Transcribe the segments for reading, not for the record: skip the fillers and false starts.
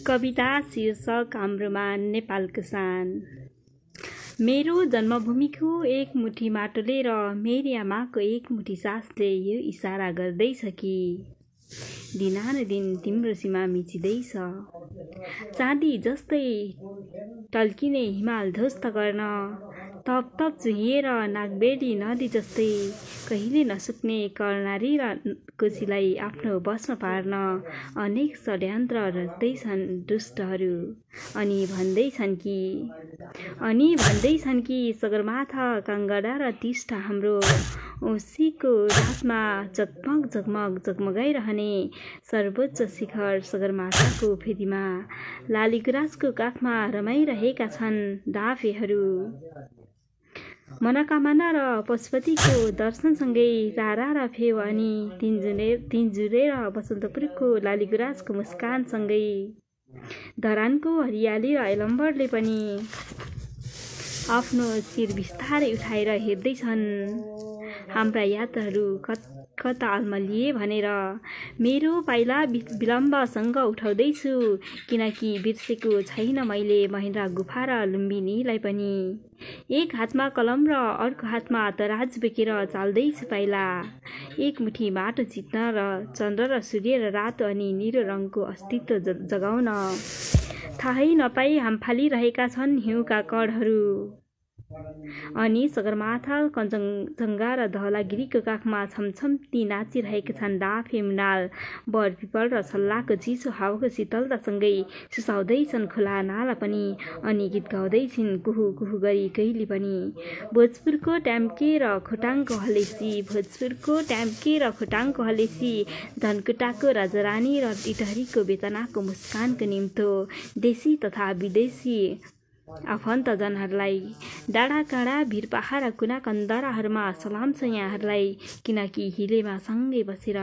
कविता शीर्षक हाम्रोमा नेपालको शान। मेरो जन्मभूमिको एक मुठी माटोले र मेरी आमाको एक मुठी सासले यो इसारा गर्दैछ कि दिनानुदिन तिम्रो सीमा मिचिँदैछ। चाँदी जस्तै टल्किने हिमाल ध्वस्त गर्न, तप तप चुहिएर नागबेडी नदी जस्तै कहिले नसुक्ने कर्णाली र कोशीलाई आफ्नो बसमा पार्न अनेक षड्यन्त्र रच्दैछन् दुष्टहरू। अनि भन्दैछन् कि सगरमाथा, काङ्गडा र टिस्टा हाम्रो औँसीको रातमा जगमग जगमग जगमगाइरहने सर्वोच्च शिखर सगरमाथाको फेदीमा लालीगुराँसको काखमा रमाइरहेका छन् डाँफेहरू। मनोकामना र पशुपतिको दर्शनसँगै रारा र फेव अनि तिनजुरे र बसन्तपुरको लालीगुराँसको मुस्कानसँगै धरानको हरियाली र एलम्बरले पनि आफ्नो शिर बिस्तारै उठाएर हेर्दैछन् हाम्रा यात्राहरू कता अल्मलिए भनेर। मेरो पाइला विलम्बसँग उठाउँदैछु किनकि बिर्सेको छैन मैले महेन्द्र गुफा र लुम्बिनीलाई पनि। एक हातमा कलम र अर्को हातमा तराजु बोकेर चाल्दैछु पाइला। एक मुठी माटो चित्न र चन्द्र र सूर्य र रातो अनि निलो रङको अस्तित्व जगाउन। थाहै नपाई हामफालिरहेका छन् हिउँका कणहरू। अनि सगरमाथा, कञ्चनजङ्घा र धवलागिरीको काखमा छमछम्ती नाचिरहेका छन् डाँफे मुनाल। बरपिपल र सल्लाहको चिसो हावाको शीतलतासँगै सुसाउँदैछन् खोला नाला पनि। अनि गीत गाउँदैछिन् कुहु कुहु गरी कहिले पनि। भोजपुरको ट्याम्के र खोटाङको हलेसी, धनकुटाको राजारानी र टिटहरीको बेतनाको मुस्कानको निम्तो देशी तथा विदेशी आफन्तजनहरूलाई, डाँडा काँडा भिर पहाड र कुना कन्दराहरूमा सलाम छ यहाँहरूलाई। किनकि हिलेमा सँगै बसेर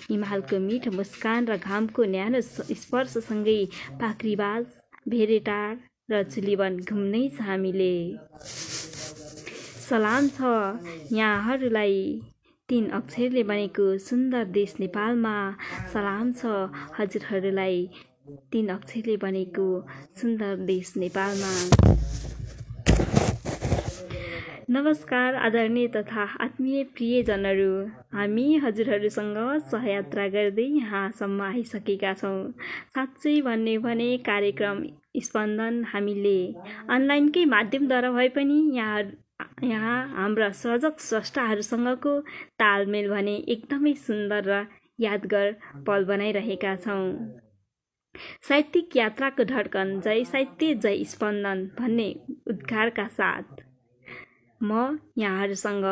हिमालको मिठो मुस्कान र घामको न्यानो स्पर्शसँगै पाख्रीबाज, भेरेटार र चुलीवन घुम्नै छ हामीले। सलाम छ यहाँहरूलाई 3 अक्षरले बनेको सुन्दर देश नेपालमा। सलाम छ हजुरहरूलाई 3 अक्षरले बनेको सुन्दर देश नेपालमा। नमस्कार आदरणीय तथा आत्मीय प्रियजनहरू, हामी हजुरहरूसँग सहयात्रा गर्दै यहाँसम्म आइसकेका छौँ। साँच्चै भन्ने भने कार्यक्रम स्पन्दन हामीले अनलाइनकै माध्यमद्वारा भए पनि यहाँ हाम्रा सर्जक स्रष्टाहरूसँगको तालमेल भने एकदमै सुन्दर र यादगार पल बनाइरहेका छौँ। साहित्यिक यात्राको धड्कन, जय साहित्य जय स्पन्दन भन्ने उद्गारका साथ म यहाँहरूसँग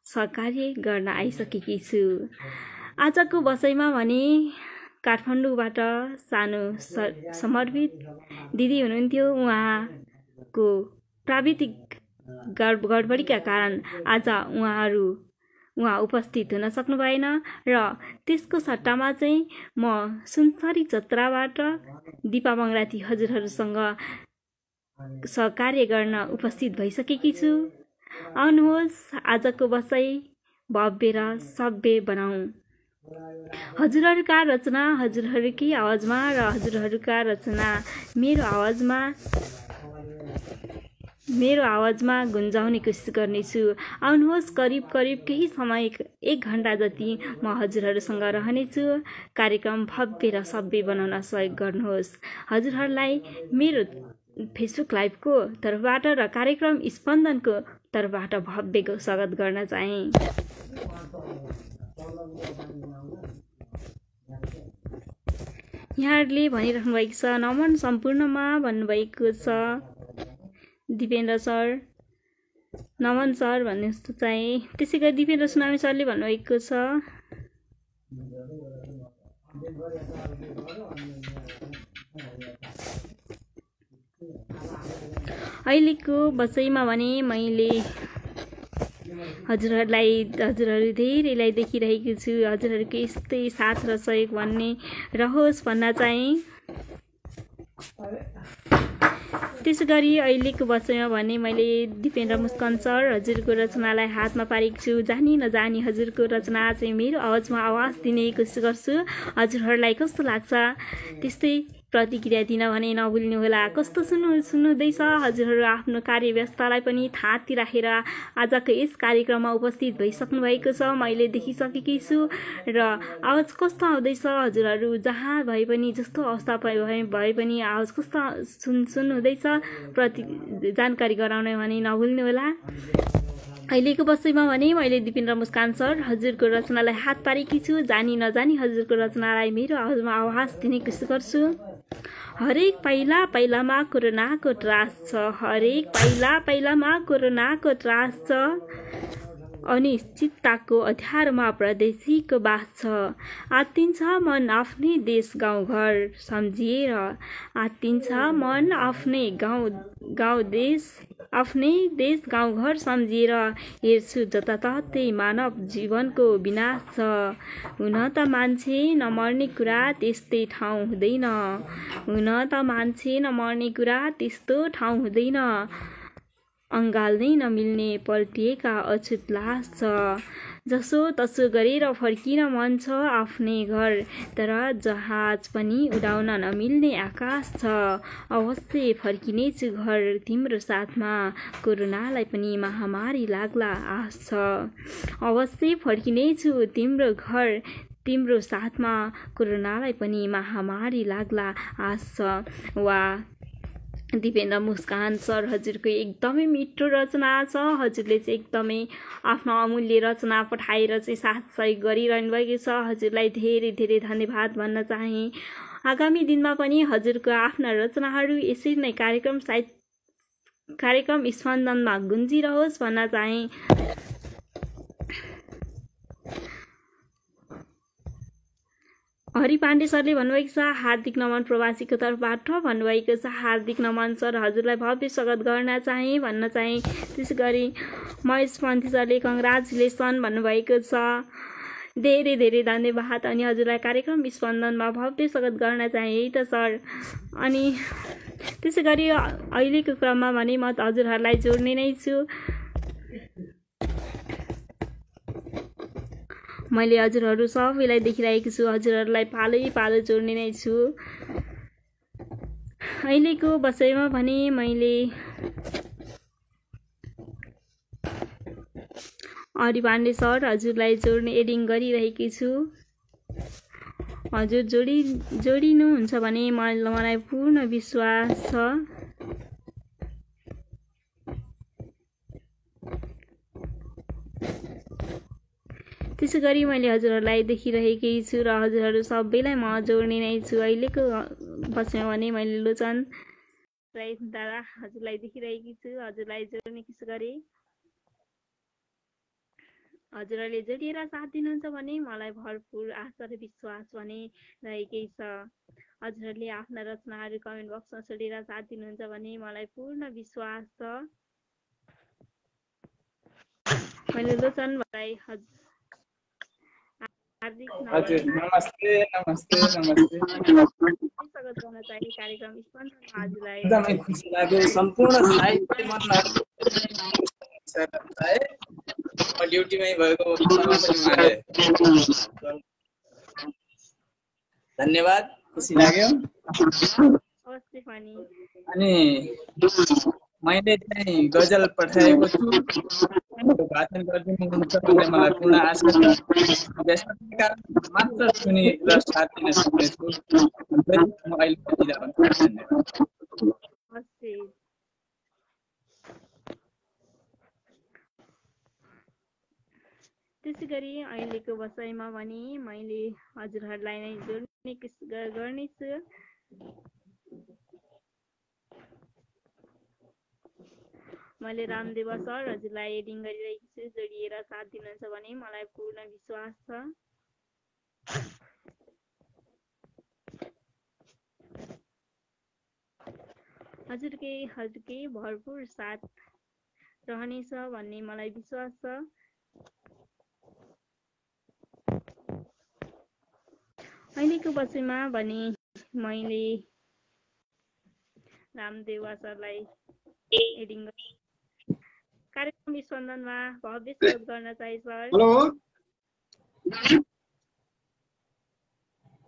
सहकार्य गर्न आइसकेकी छु। आजको बसाइमा भने काठमाडौँबाट सानो समर्पित दिदी हुनुहुन्थ्यो। उहाँको प्राविधिक गडबडीका कारण आज उहाँ उपस्थित हुन सक्नु भएन र त्यसको सट्टामा चाहिँ म सुनसरी चत्राबाट दिपा मङ्गराती हजुरहरूसँग सहकार्य गर्न उपस्थित भइसकेकी छु। आउनुहोस् आजको बसाइ भव्य र सभ्य बनाऊ। हजुरहरूका रचना हजुरहरूकै आवाजमा र हजुरहरूका रचना मेरो आवाजमा गुन्जाउने कोसिस गर्नेछु। आउनुहोस् करिब केही समय 1 घण्टा जति म हजुरहरूसँग रहनेछु। कार्यक्रम भव्य र सभ्य बनाउन सहयोग गर्नुहोस्। हजुरहरूलाई मेरो फेसबुक लाइभको तर्फबाट र कार्यक्रम स्पन्दनको तर्फबाट भव्य स्वागत गर्न चाहे। यहाँहरूले भनिराख्नु भएको छ नमन सम्पूर्णमा भन्नुभएको छ दिपेन्द्र सर, नमन सर भन्ने जस्तो चाहिँ। त्यसै गरी दिपेन्द्र सुनामी सरले भन्नुभएको छ अहिलेको बसाइमा भने मैले हजुरहरू धेरैलाई देखिरहेको छु। हजुरहरूको यस्तै साथ र सहयोग भन्ने रहोस् भन्न चाहिँ। त्यसै गरी अहिलेको बसाइमा भने मैले दिपेन्द्र मुस्कान सर हजुरको रचनालाई हातमा पारेको छु। जानी नजानी हजुरको रचना चाहिँ मेरो आवाजमा आवाज दिने कोसिस गर्छु। हजुरहरूलाई कस्तो लाग्छ त्यस्तै प्रतिक्रिया दिन भने नभुल्नुहोला। कस्तो सुन्नुहुँदैछ? हजुरहरू आफ्नो कार्यव्यस्ततालाई पनि थाती राखेर आजको यस कार्यक्रममा उपस्थित भइसक्नु भएको छ, मैले देखिसकेकी छु। र आवाज कस्तो आउँदैछ? हजुरहरू जहाँ भए पनि, जस्तो अवस्था भए पनि आवाज कस्तो सुन्नुहुँदैछ जानकारी गराउने भने नभुल्नुहोला। अहिलेको बसाइमा भने मैले दिपेन्द्र मुस्कान सर हजुरको रचनालाई हात पारेकी छु। जानी नजानी हजुरको रचनालाई मेरो आवाजमा आवाज दिने कोसिस गर्छु। हरेक पाइला पाइलामा कोरोनाको त्रास छ, हरेक पाइला पाइलामा कोरोनाको त्रास छ। अनिश्चितताको अँध्यारोमा परदेशीको बास छ। आत्तिन्छ मन आफ्नै देश गाउँघर सम्झिएर, आत्तिन्छ मन आफ्नै देश गाउँघर सम्झिएर। हेर्छु जताततै मानव जीवनको विनाश छ। हुन त मान्छे नमर्ने कुरा त्यस्तै ठाउँ हुँदैन, हुन त मान्छे नमर्ने कुरा त्यस्तो ठाउँ हुँदैन। अँगाल्नै नमिल्ने पल्टिएका अछुत लास छ। जसो तसो गरेर फर्किन मन छ आफ्नै घर, तर जहाज पनि उडाउन नमिल्ने आकाश छ। अवश्य फर्किनेछु घर तिम्रो साथमा, कोरोनालाई पनि महामारी लाग्ला आश छ। अवश्य फर्किनेछु तिम्रो घर तिम्रो साथमा, कोरोनालाई पनि महामारी लाग्ला आश छ। वा दिपेन्द्र मुस्कान सर हजुरको एकदमै मिठो रचना छ। हजुरले चाहिँ एकदमै आफ्नो अमूल्य रचना पठाएर चाहिँ साथ सहयोग गरिरहनु भएको छ। हजुरलाई धेरै धेरै धन्यवाद भन्न चाहे। आगामी दिनमा पनि हजुरको आफ्ना रचनाहरू यसरी नै कार्यक्रम स्पन्दनमा गुन्जिरहोस् भन्न चाहे। हरि पाण्डे सरले भन्नुभएको छ हार्दिक नमन प्रवासीको तर्फबाट भन्नुभएको छ। हार्दिक नमन सर हजुरलाई भव्य स्वागत गर्न चाहे भन्न चाहे। त्यसै गरी महेश पन्थी सरले कङ्ग्रेचुलेसन भन्नुभएको छ। धेरै धेरै धन्यवाद। अनि हजुरलाई कार्यक्रम स्पन्दनमा भव्य स्वागत गर्न चाहे है त सर। अनि त्यसै गरी अहिलेको क्रममा भने म हजुरहरूलाई जोड्ने नै छु। मैले हजुरहरू सबैलाई देखिरहेको छु, हजुरहरूलाई पालै पालो जोड्ने नै छु। अहिलेको बसाइमा भने मैले हरि पाण्डे सर हजुरलाई जोड्ने एडिङ गरिरहेकी छु। हजुर जोडिनुहुन्छ भने मलाई पूर्ण विश्वास छ। त्यसै गरी मैले हजुरहरूलाई देखिरहेकी छु र हजुरहरू सबैलाई म जोड्ने नै छु। अहिलेको बसाइमा भने मैले लोचन राई दादा हजुरलाई देखिरहेकी छु, हजुरलाई जोड्ने किस गरी हजुरहरूले जोडिएर साथ दिनुहुन्छ भने मलाई भरपुर आशा र विश्वास भने रहेकै छ। हजुरहरूले आफ्ना रचनाहरू कमेन्ट बक्समा छोडेर साथ दिनुहुन्छ भने मलाई पूर्ण विश्वास छ। मैले लोचन भाइ हार्दिक नमस्ते नमस्ते नमस्ते स्वागत गर्न चाहे कार्यक्रम स्पन्दनमा। हजुरलाई एकदमै खुसी लाग्यो। सम्पूर्ण साहित्य मनहरू म ड्युटीमै भएको धन्यवाद, खुसी लाग्यो। अवश्य पनि। अनि मैले चाहिँ गजल पठाएको छु, वाचन गरिदिनुहुन्छ भन्ने मलाई पूर्ण आशा छ। व्यस्तताका कारण मात्र सुनि र साथ दिन सक्नेछु। म अहिले त्यसै गरी अहिलेको बसाइमा भने मैले हजुरहरूलाई नै जोड्ने गर्नेछु। मैले रामदेव सर हजुरलाई एडिङ गरिरहेको छु, जोडिएर साथ दिनुहुन्छ भने मलाई पूर्ण विश्वास छ। हजुरकै भरपुर साथ रहनेछ भन्ने मलाई विश्वास छ। अहिलेको बसाइमा भने मैले रामदेव सरलाई एडिङ कार्यक्रम स्पन्दनमा भव्य स्वागत गर्न चाहे सर। हेलो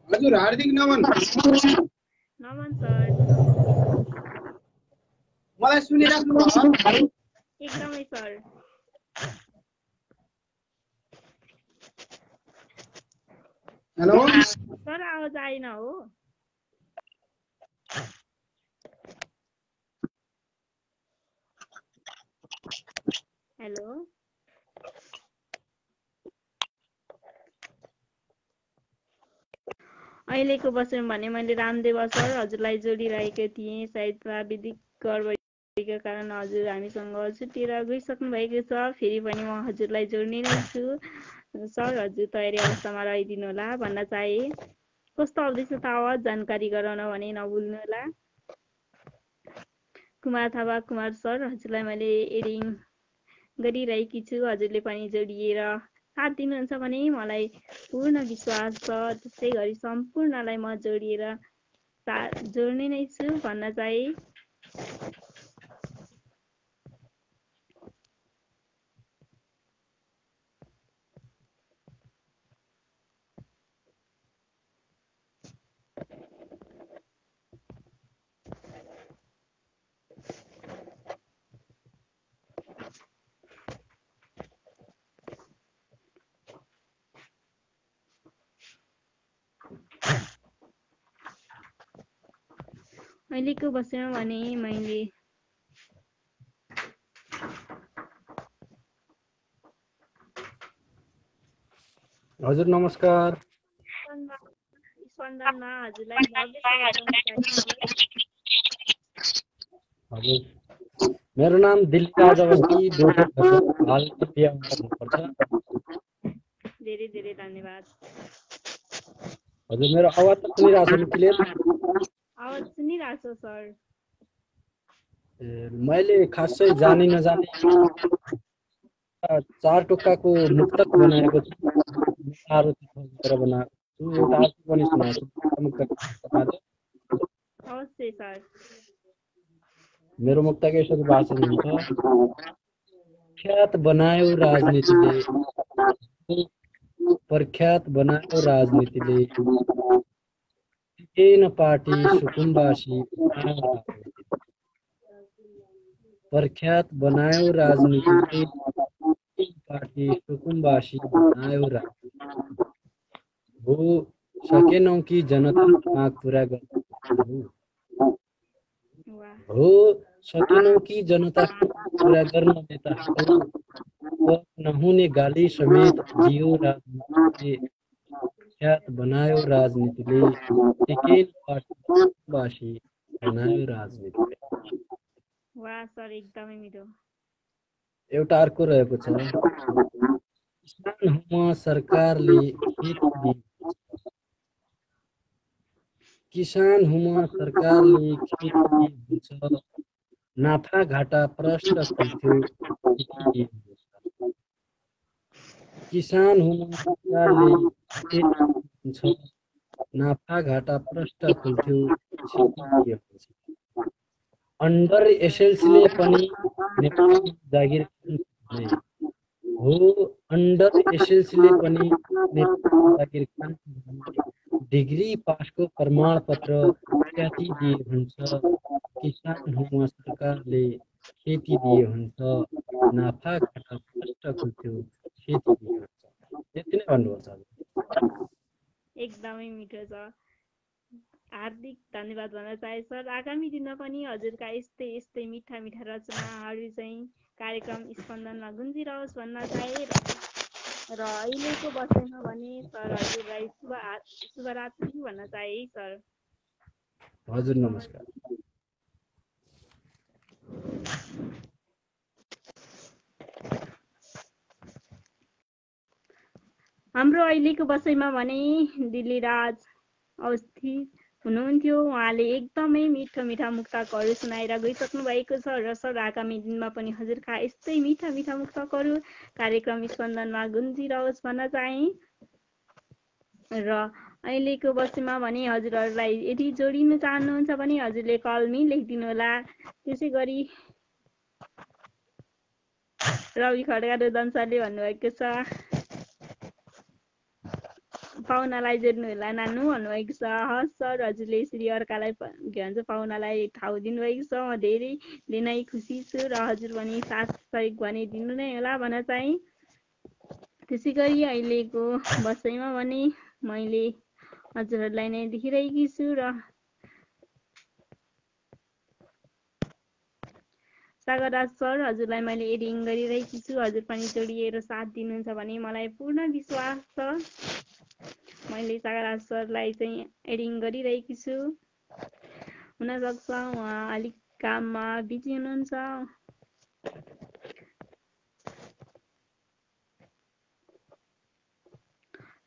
हजुर हार्दिक नमन। नमन सर मलाई सुनिराख्नु एकदमै सर हेलो सर आवाज आएन हो हेलो अहिलेको बसमा भने मैले रामदेव सर हजुरलाई जोडिरहेको थिएँ सायद प्राविधिक गडबडीको कारण हजुर हामीसँग छुट्टिएर गइसक्नु भएको छ फेरि पनि म हजुरलाई जोड्ने नै छु सर हजुर तयारी अवस्थामा रहिदिनु होला भन्न चाहे कस्तो आउँदैछ त आवाज जानकारी गराउन भने नभुल्नु होला कुमार थापा कुमार सर हजुरलाई मैले एडिङ गरिरहेकी छु हजुरले पनि जोडिएर साथ दिनुहुन्छ भने मलाई पूर्ण विश्वास छ त्यसै गरी सम्पूर्णलाई म जोड्ने नै छु भन्न चाहे अहिलेको बसमा भने मैले हजुर नमस्कार स्पन्दनमा हजुरलाई हजुर मेरो नाम दिल्ली राजावती हाल इन्डियामा हुनुपर्छ धेरै धेरै धन्यवाद हजुर मेरो आवाज त सुनिरहेको छ नि क्लियर आवाज सुनिरहेको छ सर मैले खासै जानी नजानी चार टोक्काको मुक्तक बनाएको छु बनाएको छु एउटा आर्टिकल पनि सुनाएको छु अवश्य सर मेरो मुक्तक यसरी वाचन हुन्छ ख्यात बनायो राजनीतिले प्रख्यात बनायो राजनीतिले टिकेन पार्टी सुकुम्बासी प्रख्यात बनायो राजनीतिले पार्टी सुकुम्बासी बनायो राजनीति हो सकेनौ कि जनता माग पूरा गर्नु हो सकेनौ कि जनता पूरा गर्न नेताहरू नहुने गाली समेत जियो राजनीतिले ख्यात बनायो राजनीतिले टिकेन पार्टी बनायो राजनीतिले वाह सर एकदमै मिठो एउटा अर्को रहेको छ किसान हुँ सरकारले खेती दिएको किसान हुँ सरकारले खेती दिएको छ नाफा घाटा प्रष्ट खुल्थ्यो किसान हुँ सरकारले खेती दिएको छ नाफा घाटा प्रष्ट खुल्थ्यो अन्डर एसएलसीले पनि नेपाली जागिर हो अन्डर एसएलसीले पनि नेपाली जागिर खान डिग्री पासको प्रमाणपत्र ख्याति दिए हुन्छ किसान हुँ सरकारले खेती दिए हुन्छ नाफा घाटा प्रष्ट खुल्थ्यो खेती दिए हुन्छ यति नै भन्नुपर्छ एकदमै मिठो छ हार्दिक धन्यवाद भन्न चाहे सर आगामी दिनमा पनि हजुरका यस्तै मिठा मिठा रचनाहरू चाहिँ कार्यक्रम स्पन्दनमा गुन्जिरहोस् भन्न चाहे र अहिलेको बसाइमा भने सर हजुरलाई शुभरात्रि भन्न चाहे सर हजुर नमस्कार हाम्रो अहिलेको बसाइमा भने दिल्ली राज अवस्थित हुनुहुन्थ्यो उहाँले एकदमै मिठा मुक्तकहरू सुनाएर गइसक्नु भएको छ र सर आगामी दिनमा पनि हजुरका यस्तै मिठा मुक्तकहरू कार्यक्रम स्पन्दनमा गुन्जिरहोस् भन्न चाहे र अहिलेको बसाइमा भने हजुरहरूलाई यदि जोडिन चाहनुहुन्छ भने हजुरले कलमी लेखिदिनु होला त्यसै गरी रवि खड्का रुदन सरले भन्नुभएको छ पाहुनालाई जोड्नु होला नानु भन्नुभएको छ। हस् सर, हजुरले यसरी अर्कालाई के भन्छ पाहुनालाई ठाउँ दिनुभएको छ। म धेरै नै खुसी छु र हजुर पनि साथ सहयोग भने दिनु नै होला भन्न चाहिँ। त्यसै गरी अहिलेको बसाइमा भने मैले हजुरहरूलाई नै देखिरहेकी छु र सागरराज सर, हजुरलाई मैले एडिङ गरिरहेकी छु। हजुर पनि जोडिएर साथ दिनुहुन्छ भने मलाई पूर्ण विश्वास छ। मैले सागरराज सरलाई चाहिँ एडिङ गरिरहेकी छु। हुनसक्छ उहाँ अलिक काममा बिजी हुनुहुन्छ।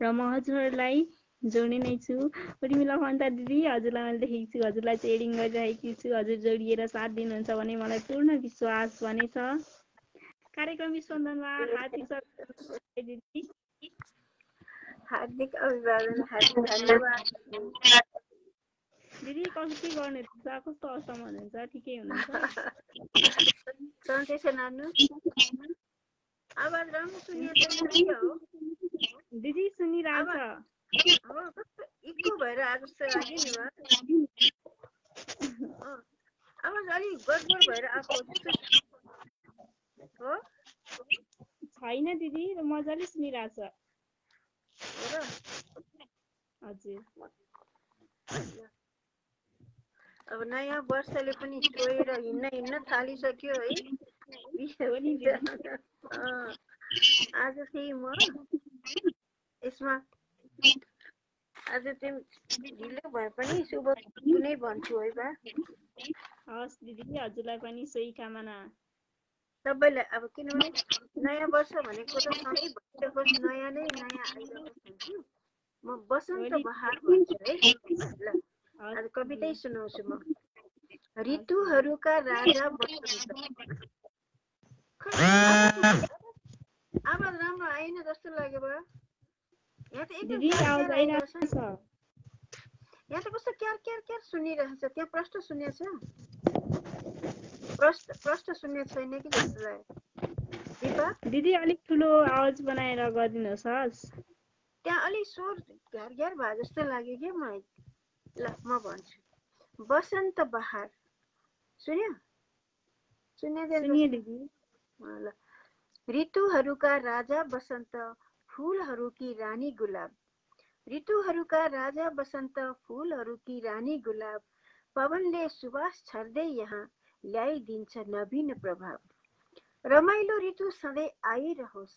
र म हजुरहरूलाई जोड्ने नै छु। उर्मिला खन्ता दिदी, हजुरलाई मैले देखेको छु, हजुरलाई चाहिँ एडिङ गरिरहेकी छु। हजुर जोडिएर साथ दिनुहुन्छ भने मलाई पूर्ण विश्वास भने छ। कार्यक्रम विस्पन्दनमा हार्दिक स्वागत दिदी। हार्दिक अभिवादन, हार्दिक धन्यवाद दिदी। के गर्नुहुन्छ? कस्तो अवस्थामा हुनुहुन्छ? ठिकै हुनुहुन्छ? सन्चै छ नानु? आवाज राम्रो सुनिएको छैन हो दिदी? सुनिरहेछ। हो, कस्तो इको भएर आएको जस्तो लाग्यो नि मलाई। आवाज अलिक गडबड भएर आएको जस्तो हो। छैन दिदी, मजाले सुनिरहेछ। हो र? हजुर। अब नयाँ वर्षले पनि छोएर हिँड्न थालिसक्यो है। आज चाहिँ म यसमा आज चाहिँ ढिलो भए पनि शुभ कुनै भन्छु है बा। हस् दिदी, हजुरलाई पनि सोही कामना। सबैलाई अब किनभने नयाँ वर्ष भनेको त सधैँ भइरहोस्, नयाँ नै नयाँ आइरहोस् भन्छु। म बसन्त बहार भन्छु है। ल आज कवितै सुनाउँछु म। ऋतुहरूका राजा बसन्त। आवाज राम्रो आएन जस्तो लाग्यो बा। यहाँ त एकदम क्यार आइरहेछ नि। यहाँ त कस्तो क्यार सुनिरहेछ। त्यहाँ प्रश्न सुनेछ? प्रश्न सुन्ने छैन कि जस्तो लाग्यो। दिपा दिदी, अलिक ठुलो आवाज बनाएर गरिदिनुहोस्। त्यहाँ अलिक स्वर घ्यार भए जस्तो लाग्यो क्या मलाई। ल म भन्छु। बसन्त बहार सुन्यो दिदी। ल। ऋतुहरूका राजा बसन्त, फुलहरूकी रानी गुलाब। ऋतुहरूका राजा बसन्त, फुलहरूकी रानी गुलाब। पवनले सुवास छर्दै यहाँ ल्याइदिन्छ नवीन प्रभाव। रमाइलो ऋतु सधैँ आइरहोस्,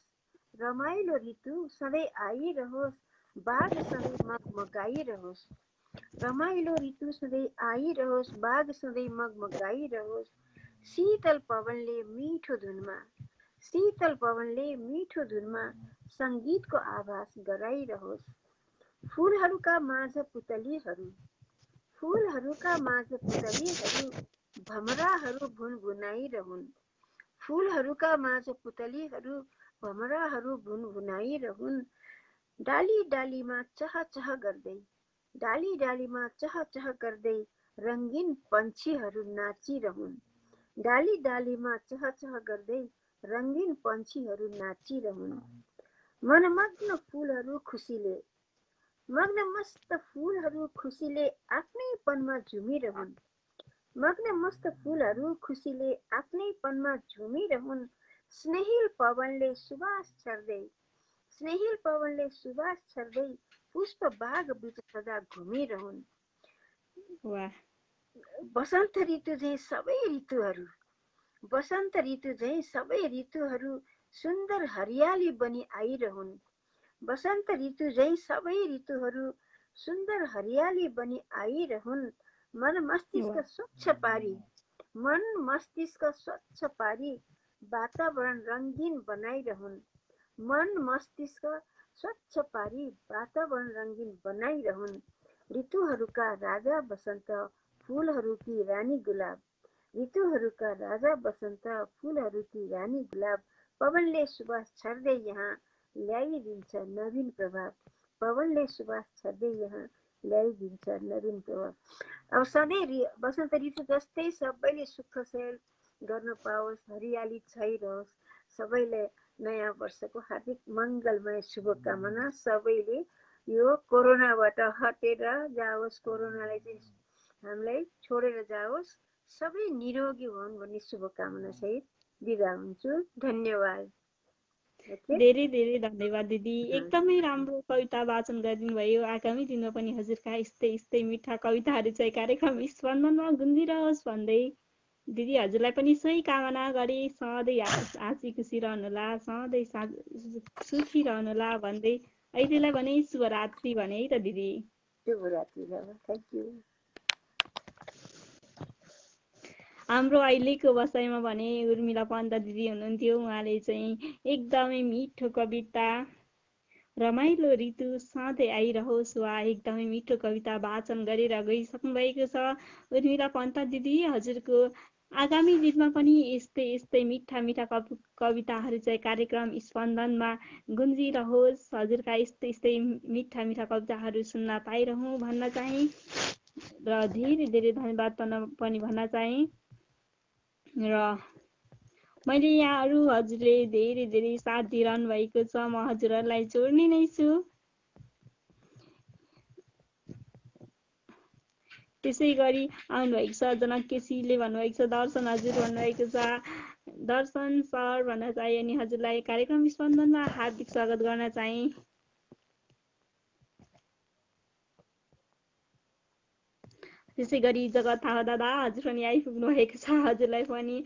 रमाइलो ऋतु सधैँ आइरहोस्, बाघ सधैँ मगमगाइरहोस्। रमाइलो ऋतु सधैँ आइरहोस्, बाघ सधैँ मगमगाइरहोस्। शीतल पवनले मिठो धुनमा सङ्गीतको आभास गराइरहोस्। फुलहरूका माझ पुतलीहरू भमराहरू भुनभुनाइरहुन्। फुलहरूका माझ पुतलीहरू भमराहरू भुनभुनाइरहुन्। डाली डालीमा चहचह गर्दै रङ्गीन पन्छीहरू नाचिरहुन्। डाली डालीमा चहचह गर्दै रङ्गीन पन्छीहरू नाचिरहुन्। मनमग्न फुलहरू खुसीले आफ्नैपनमा झुमिरहुन्। मग्नमस्त फुलहरू खुसीले आफ्नैपनमा झुमिरहुन्। स्नेहिल पवनले सुवास छर्दै पुष्प बाग बीच सदा घुमिरहुन्। बसन्त ऋतु झैं सबै ऋतुहरू सुन्दर हरियाली बनी आइरहुन्। बसन्त ऋतु झैं सबै ऋतुहरू सुन्दर हरियाली बनी आइरहुन्। मन मस्तिष्क स्वच्छ पारी वातावरण रङ्गीन बनाइरहुन्। मन मस्तिष्क स्वच्छ पारी वातावरण रङ्गीन बनाइरहुन्। ऋतुहरूका राजा बसन्त, फुलहरूकी रानी गुलाब। ऋतुहरूका राजा बसन्त, फुलहरूकी रानी गुलाब। पवनले सुवास छर्दै यहाँ ल्याइदिन्छ नवीन प्रभाव। पवनले सुवास छर्दै यहाँ ल्याइदिन्छ नवीन प्रभाव। अब सधैँ बसन्त ऋतु जस्तै सबैले सुख सेल गर्न पाओस्, हरियाली छाइरहोस्। सबैले नयाँ वर्षको हार्दिक मङ्गलमय शुभकामना। सबैले यो कोरोनाबाट हटेर जाओस्, कोरोनालाई चाहिँ हामीलाई छोडेर जाओस्, सबै निरोगी हुन् भन्ने शुभकामना सहित बिदा हुन्छु। धन्यवाद। धेरै धेरै धन्यवाद दिदी, एकदमै राम्रो कविता वाचन गरिदिनु भयो। आगामी दिनमा पनि हजुरका यस्तै यस्तै मिठा कविताहरू चाहिँ कार्यक्रम स्पन्दनमा गुन्जिरहोस् भन्दै दिदी हजुरलाई पनि सोही कामना गरे, सधैँ हाँसी खुसी रहनुहोला, सधैँ सुखी रहनुहोला भन्दै अहिलेलाई भने शुभरात्रि भने है त दिदी। शुभरात्रि। Thank you. हाम्रो अहिलेको बसाइमा भने उर्मिला पन्त दिदी हुनुहुन्थ्यो। उहाँले चाहिँ एकदमै मिठो कविता रमाइलो ऋतु सधैँ आइरहोस् वा एकदमै मिठो कविता वाचन गरेर गइसक्नु भएको छ। उर्मिला पन्त दिदी हजुरको आगामी दिनमा पनि यस्तै यस्तै मिठा मिठा कविताहरू चाहिँ कार्यक्रम स्पन्दनमा गुन्जिरहोस्। हजुरका यस्तै यस्तै मिठा मिठा कविताहरू सुन्न पाइरहँ भन्न चाहे र धेरै धेरै धन्यवाद पनि भन्न चाहे। र मैले यहाँहरू हजुरले धेरै धेरै साथ दिइरहनु भएको छ, म हजुरहरूलाई जोड्ने नै छु। त्यसै गरी आउनुभएको छ जनक केसीले भन्नुभएको छ, दर्शन हजुर भन्नुभएको छ, दर्शन सर भन्न चाहे अनि हजुरलाई कार्यक्रम स्पन्दनमा हार्दिक स्वागत गर्न चाहे। त्यसै गरी जगत थापा दादा हजुर पनि आइपुग्नु भएको छ, हजुरलाई पनि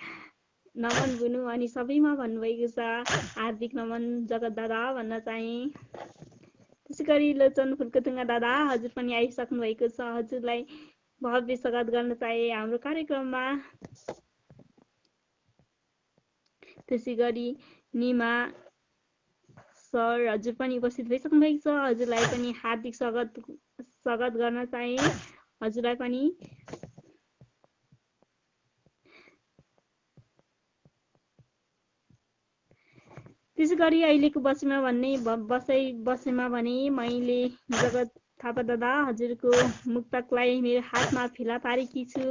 नमन बुनु अनि सबैमा भन्नुभएको छ हार्दिक नमन जगत दादा भन्न चाहे। त्यसै गरी लोचन फुल्कोथुङ्गा दादा हजुर पनि आइसक्नु भएको छ, हजुरलाई भव्य स्वागत गर्न चाहे हाम्रो कार्यक्रममा। त्यसै गरी निमा सर हजुर पनि उपस्थित भइसक्नु भएको छ, हजुरलाई पनि हार्दिक स्वागत गर्न चाहे हजुरलाई पनि। त्यसै गरी अहिलेको बसैमा भने मैले जगत थापा दादा हजुरको मुक्तकलाई मेरो हातमा फेला पारेकी छु।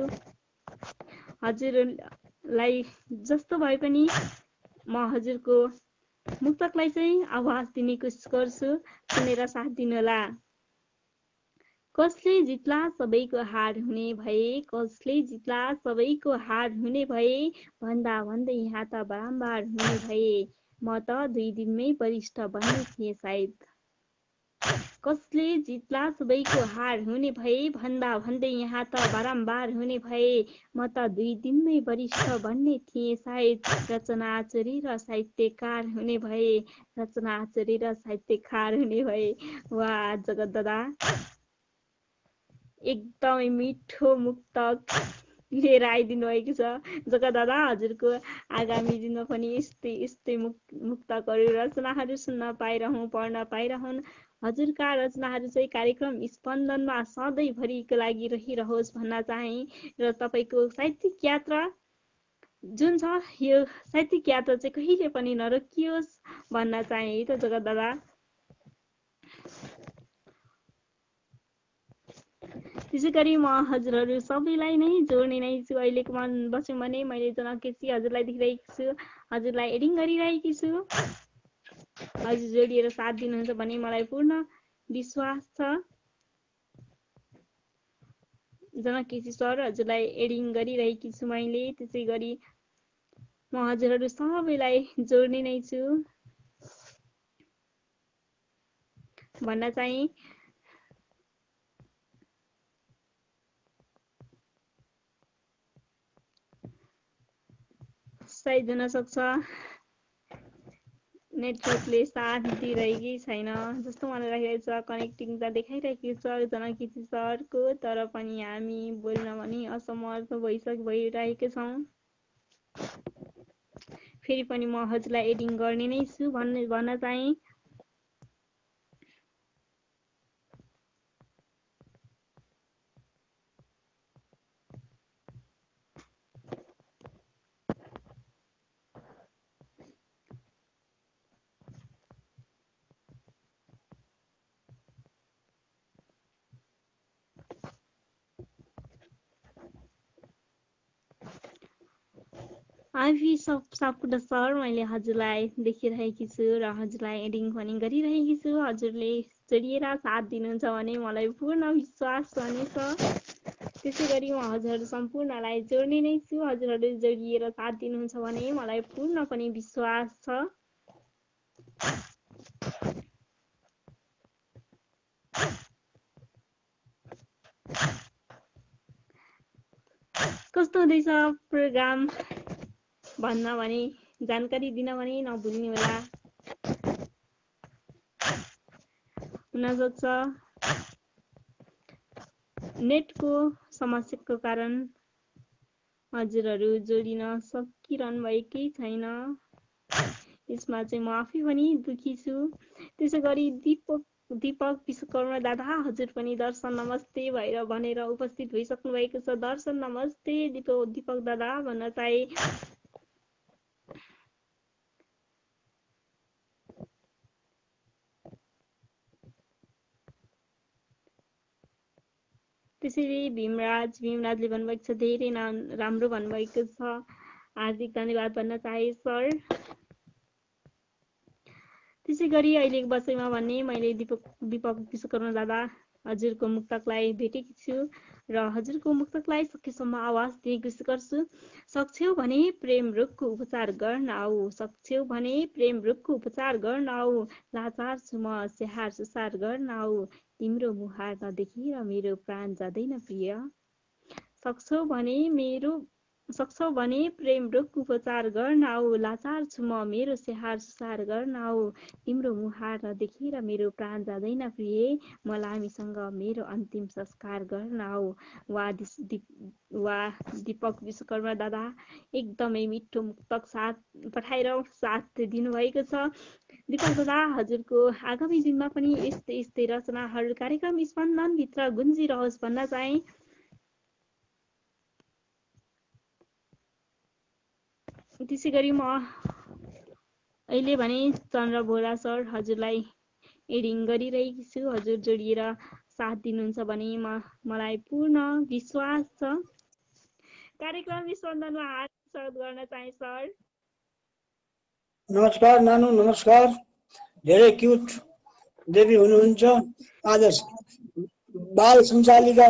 हजुरलाई जस्तो भए पनि म हजुरको मुक्तकलाई चाहिँ आवाज दिने कोसिस गर्छु, सुनेर साथ दिनुहोला। कसले जित्ला सबैको हार हुने भए, कसले जित्ला सबैको हार हुने भए, भन्दा भन्दै यहाँ त बारम्बार हुने भए, म त 2 दिनमै वरिष्ठ बन्ने थिएँ सायद। कसले जित्ला सबैको हार हुने भए, भन्दा भन्दै यहाँ त बारम्बार हुने भए, म त 2 दिनमै वरिष्ठ बन्ने थिएँ सायद। रचना चोरेर साहित्यकार हुने भए, रचना चोरेर साहित्यकार हुने भए। वाह जगत दादा, एकदमै मिठो मुक्तक लिएर आइदिनु भएको छ। जगत दादा हजुरको आगामी दिनमा पनि यस्तै यस्तै मुक्तकहरू रचनाहरू सुन्न पाइरहँ, पढ्न पाइरहन्। हजुरका रचनाहरू चाहिँ कार्यक्रम स्पन्दनमा सधैँभरिको लागि रहिरहोस् भन्न चाहे र तपाईँको साहित्यिक यात्रा जुन छ यो साहित्यिक यात्रा चाहिँ कहिले पनि नरोकियोस् भन्न चाहे है त जगत दादा। त्यसै गरी म हजुरहरू सबैलाई नै जोड्ने नै छु। अहिलेको बस्यौँ भने मैले जनक केसी हजुरलाई देखिरहेकी छु, हजुरलाई एडिङ गरिरहेकी छु। हजुर जोडिएर साथ दिनुहुन्छ भने मलाई पूर्ण विश्वास छ। जनक केसी सर हजुरलाई एडिङ गरिरहेकी छु मैले। त्यसै गरी म हजुरहरू सबैलाई जोड्ने नै छु भन्न चाहे। सायद हुन सक्छ नेटवर्कले साथ दिइरहेकै छैन जस्तो मलाई लागिरहेको छ। कनेक्टिङ त देखाइरहेको छ जनक केसी सरको, तर पनि हामी बोल्न भने असमर्थ भइरहेको छौँ। फेरि पनि म हजुरलाई एडिङ गर्ने नै छु भन्न चाहे। आइभी सापकोटा सर मैले हजुरलाई देखिरहेकी छु र हजुरलाई एडिङ पनि गरिरहेकी छु। हजुरले जोडिएर साथ दिनुहुन्छ भने मलाई पूर्ण विश्वास पनि छ। त्यसै गरी म हजुरहरू सम्पूर्णलाई जोड्ने नै छु। हजुरहरू जोडिएर साथ दिनुहुन्छ भने मलाई पूर्ण पनि विश्वास छ। कस्तो हुँदैछ प्रोग्राम भन्न भने जानकारी दिन भने नभुल्नु होला। हुनसक्छ नेटको समस्याको कारण हजुरहरू जोडिन सकिरहनु भएकै छैन। यसमा चाहिँ म आफै पनि दुखी छु। त्यसै गरी दीपक विश्वकर्मा दादा हजुर पनि दर्शन नमस्ते भएर भनेर उपस्थित भइसक्नु भएको छ। दर्शन नमस्ते दीपक दादा भन्न चाहे। त्यसैले भीमराजले भन्नुभएको छ धेरै राम्रो भन्नुभएको छ। हार्दिक धन्यवाद भन्न चाहे सर। त्यसै गरी अहिलेको बसाइमा भन्ने मैले दीपक विश्वकर्मा दादा हजुरको मुक्तकलाई भेटेकी छु र हजुरको मुक्तकलाई सकेसम्म आवाज दिने कोसिस गर्छु। सक्छौ भने प्रेम रोगको उपचार गर्न आऊ, सक्छौ भने प्रेम रोगको उपचार गर्न आऊ, लाचार छु म स्याहार सुसार गर्न आऊ, तिम्रो मुहार नदेखेर मेरो प्राण जाँदैन प्रिय। सक्छौ भने प्रेम रोगको उपचार गर्न आऊ, लाचार छु म मेरो स्याहार सुसार गर्न आऊ, तिम्रो मुहार नदेखेर मेरो प्राण जाँदैन प्रिय। मलामीसँग मेरो अन्तिम संस्कार गर्न आऊ। वा दीपक विश्वकर्मा दादा एकदमै मिठो मुक्तक साथ पठाएर साथ दिनुभएको छ। दीपक दादा हजुरको आगामी दिनमा पनि यस्तै रचनाहरू कार्यक्रम स्पन्दनभित्र गुन्जिरहोस् भन्न चाहे। त्यसै गरी म अहिले भने चन्द्र बोरा सर हजुरलाई एडिङ गरिरहेकी छु। हजुर जोडिएर साथ दिनुहुन्छ भने मलाई पूर्ण विश्वास छ। कार्यक्रम स्पन्दनमा हार्दिक स्वागत गर्न चाहे सर। नमस्कार नानु, नमस्कार। धेरै क्युट देवी हुनुहुन्छ। आज बाल सञ्चालिका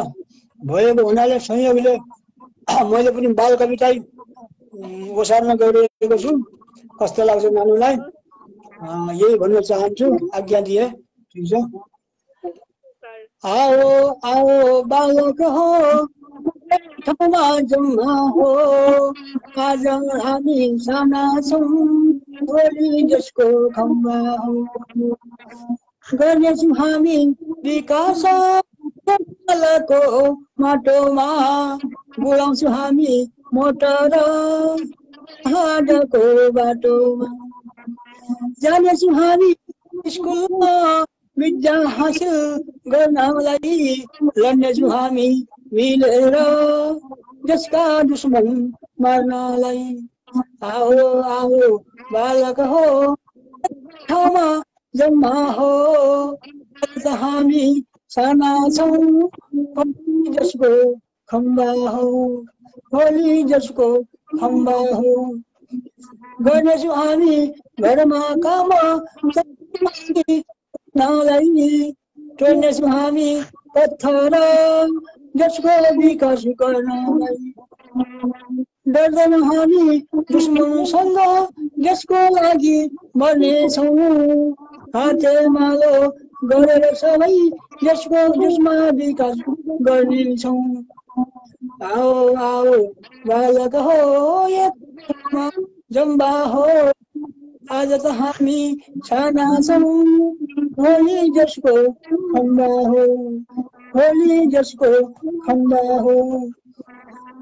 भएको हुनाले संयोगले मैले पनि बाल कविता ओसार्न गइरहेको छु। कस्तो लाग्छ नानुलाई यही भन्न चाहन्छु, आज्ञा दिए। ठिक छ। आओ आओ बालक हो ठाउँमा जम्मा हो, आज हामी साना छौँ भोलि जसको खम्बा हो, गर्नेछौँ हामी विकास को माटोमा, बुलाउँछौँ हामी मोटर हाडको बाटोमा, जानेछौँ हामी स्कुलमा विद्या हासिल गर्नलाई, लड्नेछौँ हामी मिलेर जसका दुश्मन मार्नलाई। आओ आओ बालक हो ठाउँमा जम्मा हो, हामी साना छौँ जसको खम्बा हो, भोलि जसको खम्बा हो, गर्नेछौँ हामी घरमा काम नालाई, टोड्नेछौँ हामी पत्थर जसको विकास गर्नलाई, डर्दैनौँ हामी दुश्मनसँग जसको लागि मर्नेछौँ, हातेमालो गरेर सबै जसको जसमा विकास गर्नेछौँ। आओ आओ बालक हो एकमा जम्बा हो, आज त हामी साना छौँ भोलि जसको खम्बा हो, भोलि जसको खम्बा हो,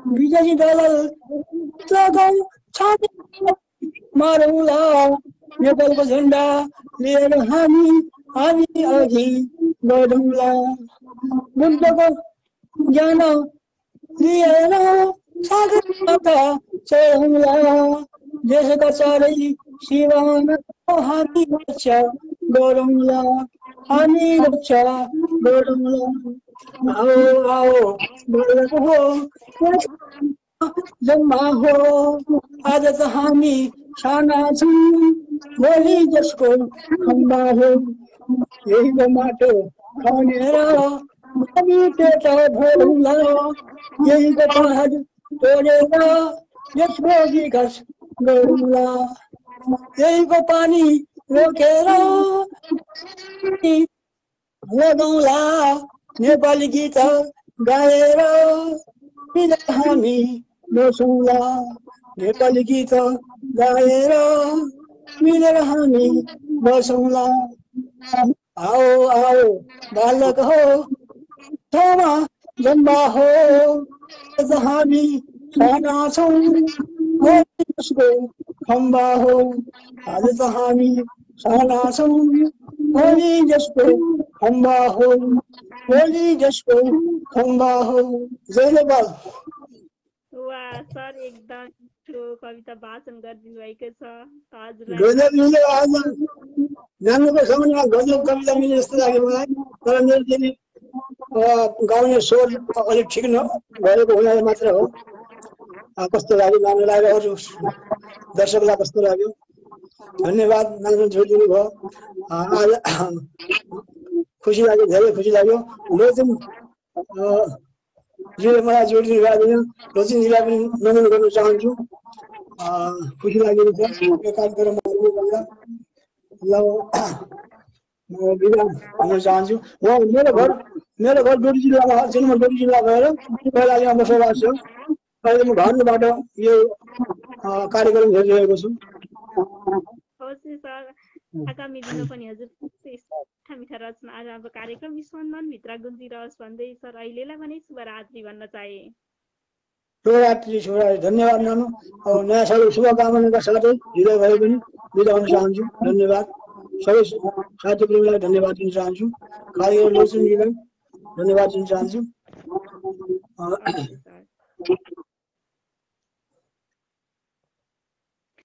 विजयी दलाल लगाऊ छाती मारौँला, नेपालको झन्डा लिएर हामी अघि बढौँला, बुद्धको ज्ञान लिएर सागरमाथा चढौँला, देशका चारै सिमाना हामी रक्षा गरौँला, हामी रक्षा गरौँला। आओ आओ बालक हो जम्मा हो, आज त हामी साना छौँ भोलि जसको खम्बा हो, यहीको माटो खनेर हामी पेट भरौँला यहीको पहाड तोडेर यसको विकास गरौँला यहीको पानी रोकेर लगाउँला नेपाली गीत गाएर मिलेर हामी बसौँला नेपाली गीत गाएर मिलेर हामी बसौँला आओ आओ बालक हो ठाउँमा जन्मा हो आज हामी साना छौँ जसको खम्बा हो आज त हामी साना छौँ भोलि जसको खम्बा हो भोलि जसको खम्बा हो जय नेपाल। वाह सर एकदम मिठो कविता वाचन गरिदिनु भएको छ हजुरलाई गजब मिल्यो आज जान्नुको समयमा गजब कविता मिल्यो जस्तो लाग्यो मलाई तर मेरो फेरि गाउने स्वर अलिक ठिक नभएको हुनाले मात्र हो कस्तो लाग्यो राम्रो लाग्यो अरू दर्शकलाई कस्तो लाग्यो धन्यवाद नाम जोडिदिनु भयो आज खुसी लाग्यो धेरै खुसी लाग्यो लोचन जीले मलाई जोडिदिनु भएको लोचनजीलाई पनि नमन गर्न चाहन्छु खुसी लागेको छ यो कार्यक्रममा भन्दा ल म बिदा भन्न चाहन्छु म मेरो घर डोरी जिल्लामा जन्म डोरी जिल्ला भएर पहिला यहाँ बसोबास छ अहिले म घरबाट यो कार्यक्रम हेरिरहेको छु अवश्य सर आगामी दिनमा पनि हजुर मिठा मिठा रचना आज हाम्रो कार्यक्रम स्पन्दनभित्र गुन्जिरहोस् भन्दै सर अहिलेलाई भने शुभरात्रि भन्न चाहे शुभरात्रि धन्यवाद नानु अब नयाँ साल शुभकामनाका साथै ढिलो भए पनि बिदा हुन चाहन्छु धन्यवाद सबै साथीहरूलाई धन्यवाद दिन चाहन्छु कार्यक्रम लोचनजीलाई धन्यवाद दिन चाहन्छु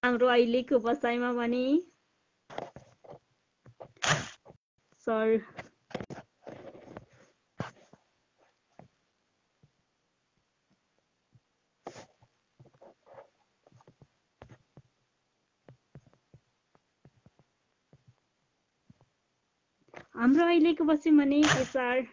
हाम्रो अहिलेको बसाइमा भने सर हाम्रो अहिलेको बस्यौँ भने एसआर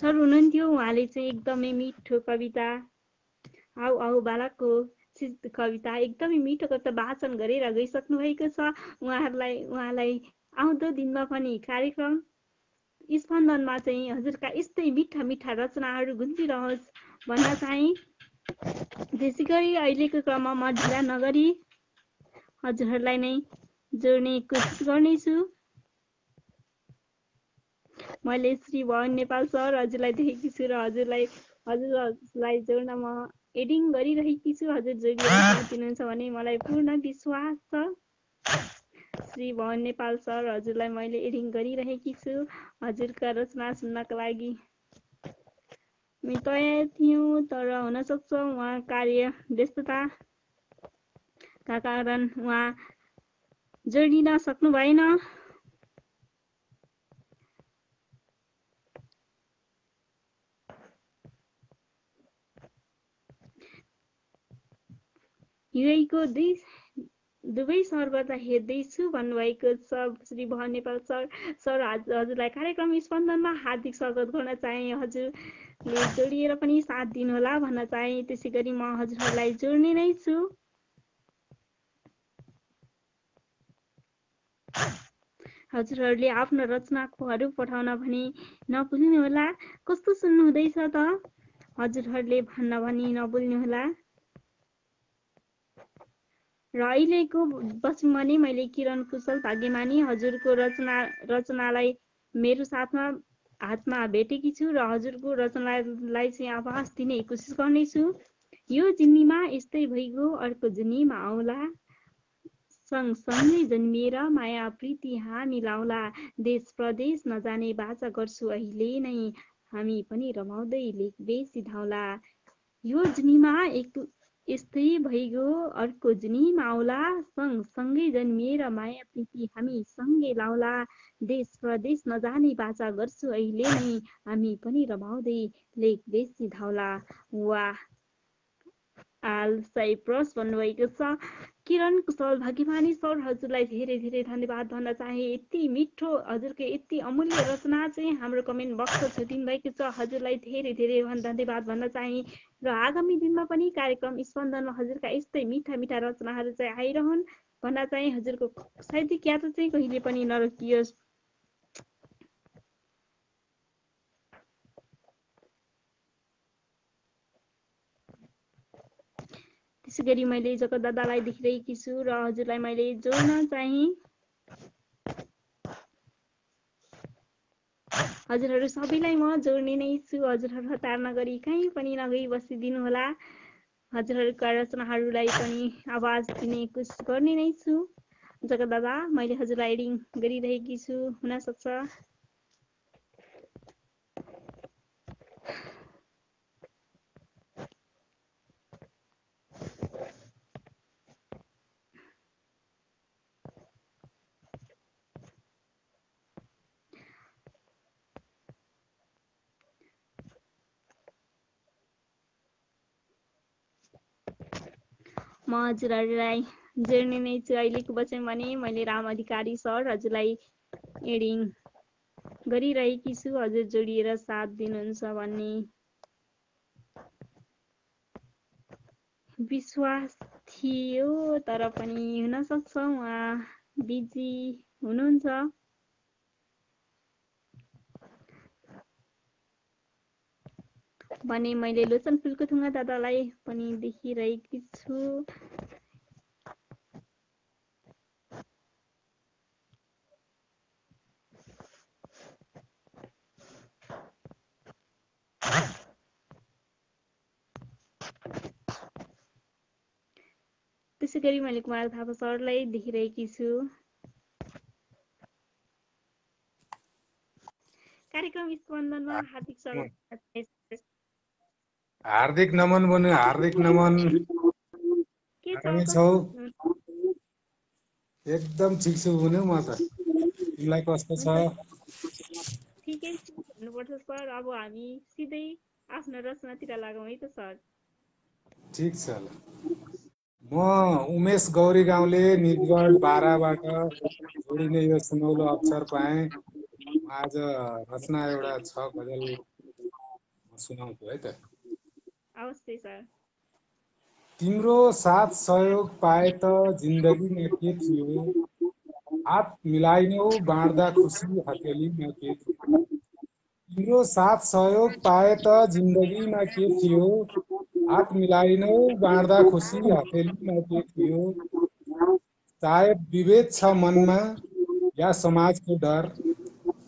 सर हुनुहुन्थ्यो उहाँले चाहिँ एकदमै मिठो कविता आऊ आऊ बालकको कविता एकदमै मिठो कविता वाचन गरेर गइसक्नु भएको छ उहाँलाई आउँदो दिनमा पनि कार्यक्रम स्पन्दनमा चाहिँ हजुरका यस्तै मिठा मिठा रचनाहरू गुन्जिरहोस् भन्न चाहे त्यसै गरी अहिलेको क्रममा म ढिला नगरी हजुरहरूलाई नै जोड्ने कोसिस गर्नेछु मैले श्री भवन नेपाल सर हजुरलाई देखेकी छु र हजुरलाई जोड्न म एडिङ गरिरहेकी छु हजुर जोडिनुहुन्छ भने मलाई पूर्ण विश्वास छ श्री भवन नेपाल सर हजुरलाई मैले एडिङ गरिरहेकी छु हजुरका रचना सुन्नका लागि म तयार थियौँ तर हुन सक्छ उहाँ कार्य व्यस्तताका कारण उहाँ जोडिन सक्नु भएन युएको दुवै सरबाट हेर्दैछु भन्नुभएको छ श्री भवन नेपाल सर हजुरलाई कार्यक्रम स्पन्दनमा हार्दिक स्वागत गर्न चाहे हजुरले जोडिएर पनि साथ दिनुहोला भन्न चाहे त्यसै गरी म हजुरहरूलाई जोड्ने नै छु हजुरहरूले आफ्नो रचनाहरू पठाउन भने नभुल्नुहोला कस्तो सुन्नुहुँदैछ त हजुरहरूले भन्न भनी नभुल्नुहोला र अहिलेको बस्यौँ भने मैले किरण कुशल भाग्यमानी हजुरको रचनालाई मेरो हातमा भेटेकी छु र हजुरको रचनालाई चाहिँ आभास दिने कोसिस गर्नेछु यो जिन्दगीमा यस्तै भइगयो अर्को जिन्दगीमा आउला सँगसँगै जन्मिएर माया प्रीति हामी लाउला, देश प्रदेश नजाने बाचा गर्छु अहिले नै, हामी पनि रमाउँदै लेख बेसी धाउला। यो जुनीमा यस्तै भइगयो अर्को जुनीमा आउला, सँगसँगै जन्मिएर माया प्रीति हामी सँगै लाउला, देश प्रदेश नजाने बाचा गर्छु अहिले नै, हामी पनि रमाउँदै लेख बेसी धाउला। वाह, आल साइप्रस भन्नुभएको छ। किरण कुशल भाग्यमानी सर, हजुरलाई धेरै धेरै धन्यवाद भन्न चाहे। यति मिठो हजुरको यति अमूल्य रचना चाहिँ हाम्रो कमेन्ट बक्समा छुटिनु भएको छ। हजुरलाई धेरै धेरै धन्यवाद भन्न चाहे र आगामी दिनमा पनि कार्यक्रम स्पन्दनमा हजुरका यस्तै मिठा मिठा रचनाहरू चाहिँ आइरहन् भन्न चाहे। हजुरको साहित्यिक यात्रा चाहिँ कहिले पनि नरोकियोस्। त्यसै गरी मैले जगत दादालाई देखिरहेकी छु र हजुरलाई मैले जोड्न चाहिँ हजुरहरू सबैलाई म जोड्ने नै छु। हजुरहरू हतार नगरी कहीँ पनि नगई बसिदिनु होला। हजुरहरूका रचनाहरूलाई पनि आवाज दिने कोसिस गर्ने नै छु। जगत दादा, मैले हजुरलाई एडिङ गरिरहेकी छु, हुन सक्छ। म हजुरहरूलाई जोड्ने नै छु। अहिलेको वचन भने मैले राम अधिकारी सर हजुरलाई एडिङ गरिरहेकी छु। हजुर जोडिएर साथ दिनुहुन्छ भन्ने विश्वास थियो, तर पनि हुन सक्छ उहाँ बिजी हुनुहुन्छ। भने मैले लोचन फुलको थुङ्गा दादालाई पनि देखिरहेकी छु। त्यसै गरी मैले कुमार थापा सरलाई देखिरहेकी छु। कार्यक्रम स्पन्दनमा हार्दिक स्वागत। हार्दिक नमन बन्यो, हार्दिक नमन। के छौ? एकदम ठिक छु बन्यो म त। तिमीलाई कस्तो छ? ठिकै छु भन्नुपर्छ सर। अब हामी सिधै आफ्नो रचनातिर लागौँ है त सर। ठिक छ ल। म उमेश गौरी गाउँले निजगढ बाराबाट जोडिने यो सुनौलो अक्षर पाएँ। आज रचना एउटा छ गजल सुनाउँछु है त। अवश्य सर। तिम्रो साथ सहयोग पाए त जिन्दगीमा के थियो, हात मिलाइनौ बाँड्दा खुसी हथेलीमा के थियो। तिम्रो साथ सहयोग पाए त जिन्दगीमा के थियो, हात मिलाइनौ बाँड्दा खुसी हथेलीमा के थियो। सायद विभेद छ मनमा या समाजको डर,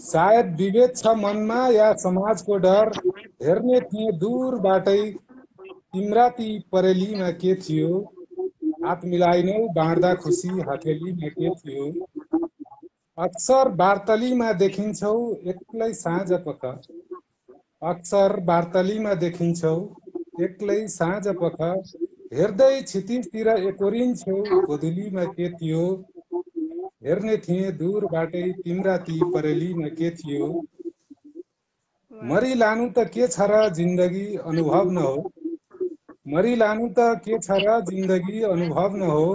सायद विभेद छ मनमा या समाजको डर, हेर्ने थिए दूरबाटै तिम्रा ती परेलीमा के थियो, हात मिलाइनौ बाँड्दा खुसी हथेलीमा के थियो। अक्सर बार्तलीमा देखिन्छौ एक्लै साँझ पख, अक्सर बार्तलीमा देखिन्छौ एक्लै साँझ पख, हेर्दै क्षितिजतिर एकोरिन्छौ गोधुलीमा के थियो, हेर्ने थिए दूरबाटै तिम्रा ती परेलीमा के थियो। मरिलानु त के छ र जिन्दगी अनुभव न हो, मरिलानु त के छ र जिन्दगी अनुभव न हो।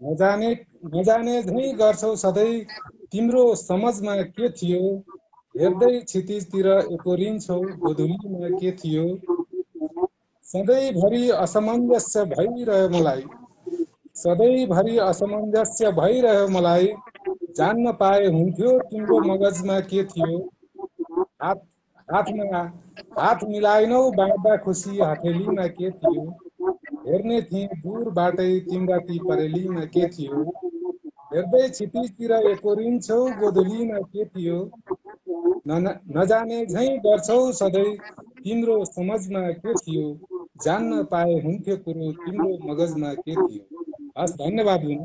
नजाने झैँ गर्छौ सधैँ तिम्रो समझमा के थियो, हेर्दै क्षितिजतिर एकोरिन्छौ गोधुलीमा के थियो। सधैँभरि असमञ्जस्य भइरह्यो मलाई, सधैँभरि असमञ्जस्य भइरह्यो मलाई, जान्न पाए हुन्थ्यो तिम्रो मगजमा के थियो। हात मिलाइनौ बाँड्दा खुसी हथेलीमा के थियो, हेर्ने थिए दूरबाटै तिम्रा ती परेलीमा के थियो। हेर्दै क्षितिजतिर एकोरिन्छौ गोधुलीमा के थियो। नजाने झैँ गर्छौ सधैँ तिम्रो समझमा के थियो, जान्न पाए हुन्थ्यो कुरो तिम्रो मगजमा के थियो। हस् धन्यवाद बुनु।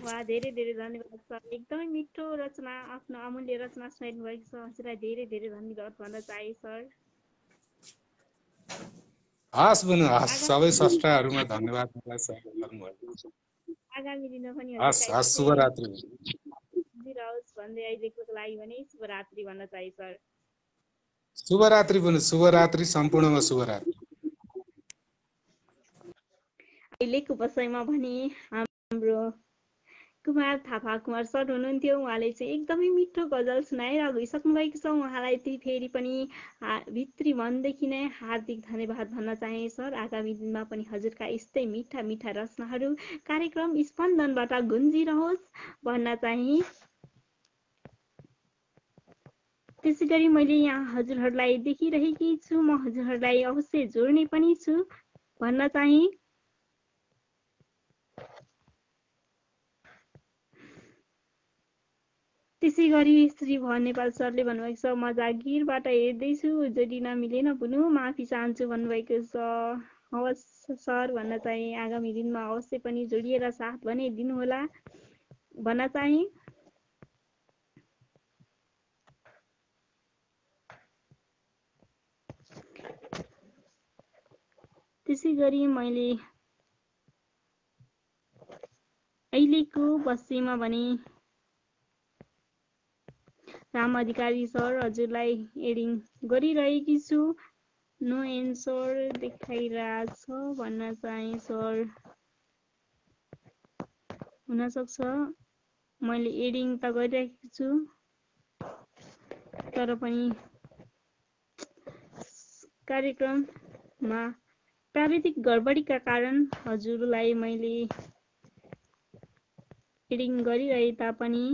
वा धेरै धेरै धन्यवाद सर, एकदमै मिठो रचना, आफ्नो अमूल्य रचना सुनाइदिनु भएको छ। हजुरलाई धेरै धेरै धन्यवाद भन्न चाहे सर। हस् बुनु, हस् सबै स्रष्टाहरूमा धन्यवाद मलाई सर गर्नुभयो। आगामी दिनमा पनि हस् हस् शुभरात्रि दिइरहोस् भन्दै अहिलेको लागि भने शुभरात्रि भन्न चाहे सर। शुभरात्रि बुनु, शुभरात्रि, सम्पूर्णमा शुभरात्रि। अहिलेको बसाइमा भने हाम्रो कुमार थापा कुमार सर हुनुहुन्थ्यो। उहाँले चाहिँ एकदमै मिठो गजल सुनाएर गइसक्नु भएको छ। उहाँलाई ती फेरि पनि भित्री मनदेखि नै हार्दिक धन्यवाद भन्न चाहे सर। आगामी दिनमा पनि हजुरका यस्तै मिठा मिठा रचनाहरू कार्यक्रम स्पन्दनबाट गुन्जिरहोस् भन्न चाहे। त्यसै गरी मैले यहाँ हजुरहरूलाई देखिरहेकी छु, म हजुरहरूलाई अवश्य जोड्ने पनि छु भन्न चाहे। त्यसै गरी श्री भुवन नेपाल सरले भन्नुभएको छ, म जागिरबाट हेर्दैछु, जोडिन मिलेन बुनु, माफी चाहन्छु भन्नुभएको छ। हवस् सर भन्न चाहे, आगामी दिनमा अवश्य पनि जोडिएर साथ भने दिनुहोला भन्न चाहे। त्यसै गरी मैले अहिलेको बस्तीमा भने राम अधिकारी सर हजुरलाई एडिङ गरिरहेकी छु। नो एन्सर देखाइरहेछ भन्न चाहे सर। हुनसक्छ मैले एडिङ त गरिरहेकी छु तर पनि कार्यक्रममा प्राविधिक गडबडीका कारण हजुरलाई मैले एडिङ गरिरहे तापनि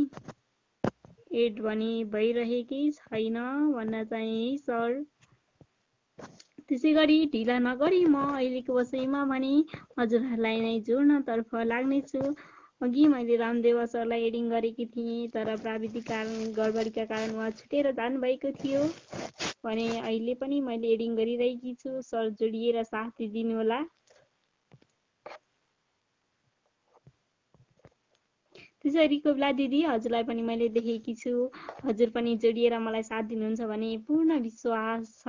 एड भने भइरहेकै छैन भन्न चाहे सर। त्यसै गरी ढिला नगरी म अहिलेको बसाइमा भने हजुरहरूलाई नै जोड्नतर्फ लाग्नेछु। अघि मैले रामदेव सरलाई एडिङ गरेकी थिएँ तर प्राविधिक गडबडीका कारण उहाँ छुटेर जानुभएको थियो भने अहिले पनि मैले एडिङ गरिरहेकी छु। सर जोडिएर साथ दिनुहोला। त्यसै गरी कोब्ला दिदी हजुरलाई पनि मैले देखेकी छु, हजुर पनि जोडिएर मलाई साथ दिनुहुन्छ भने पूर्ण विश्वास छ।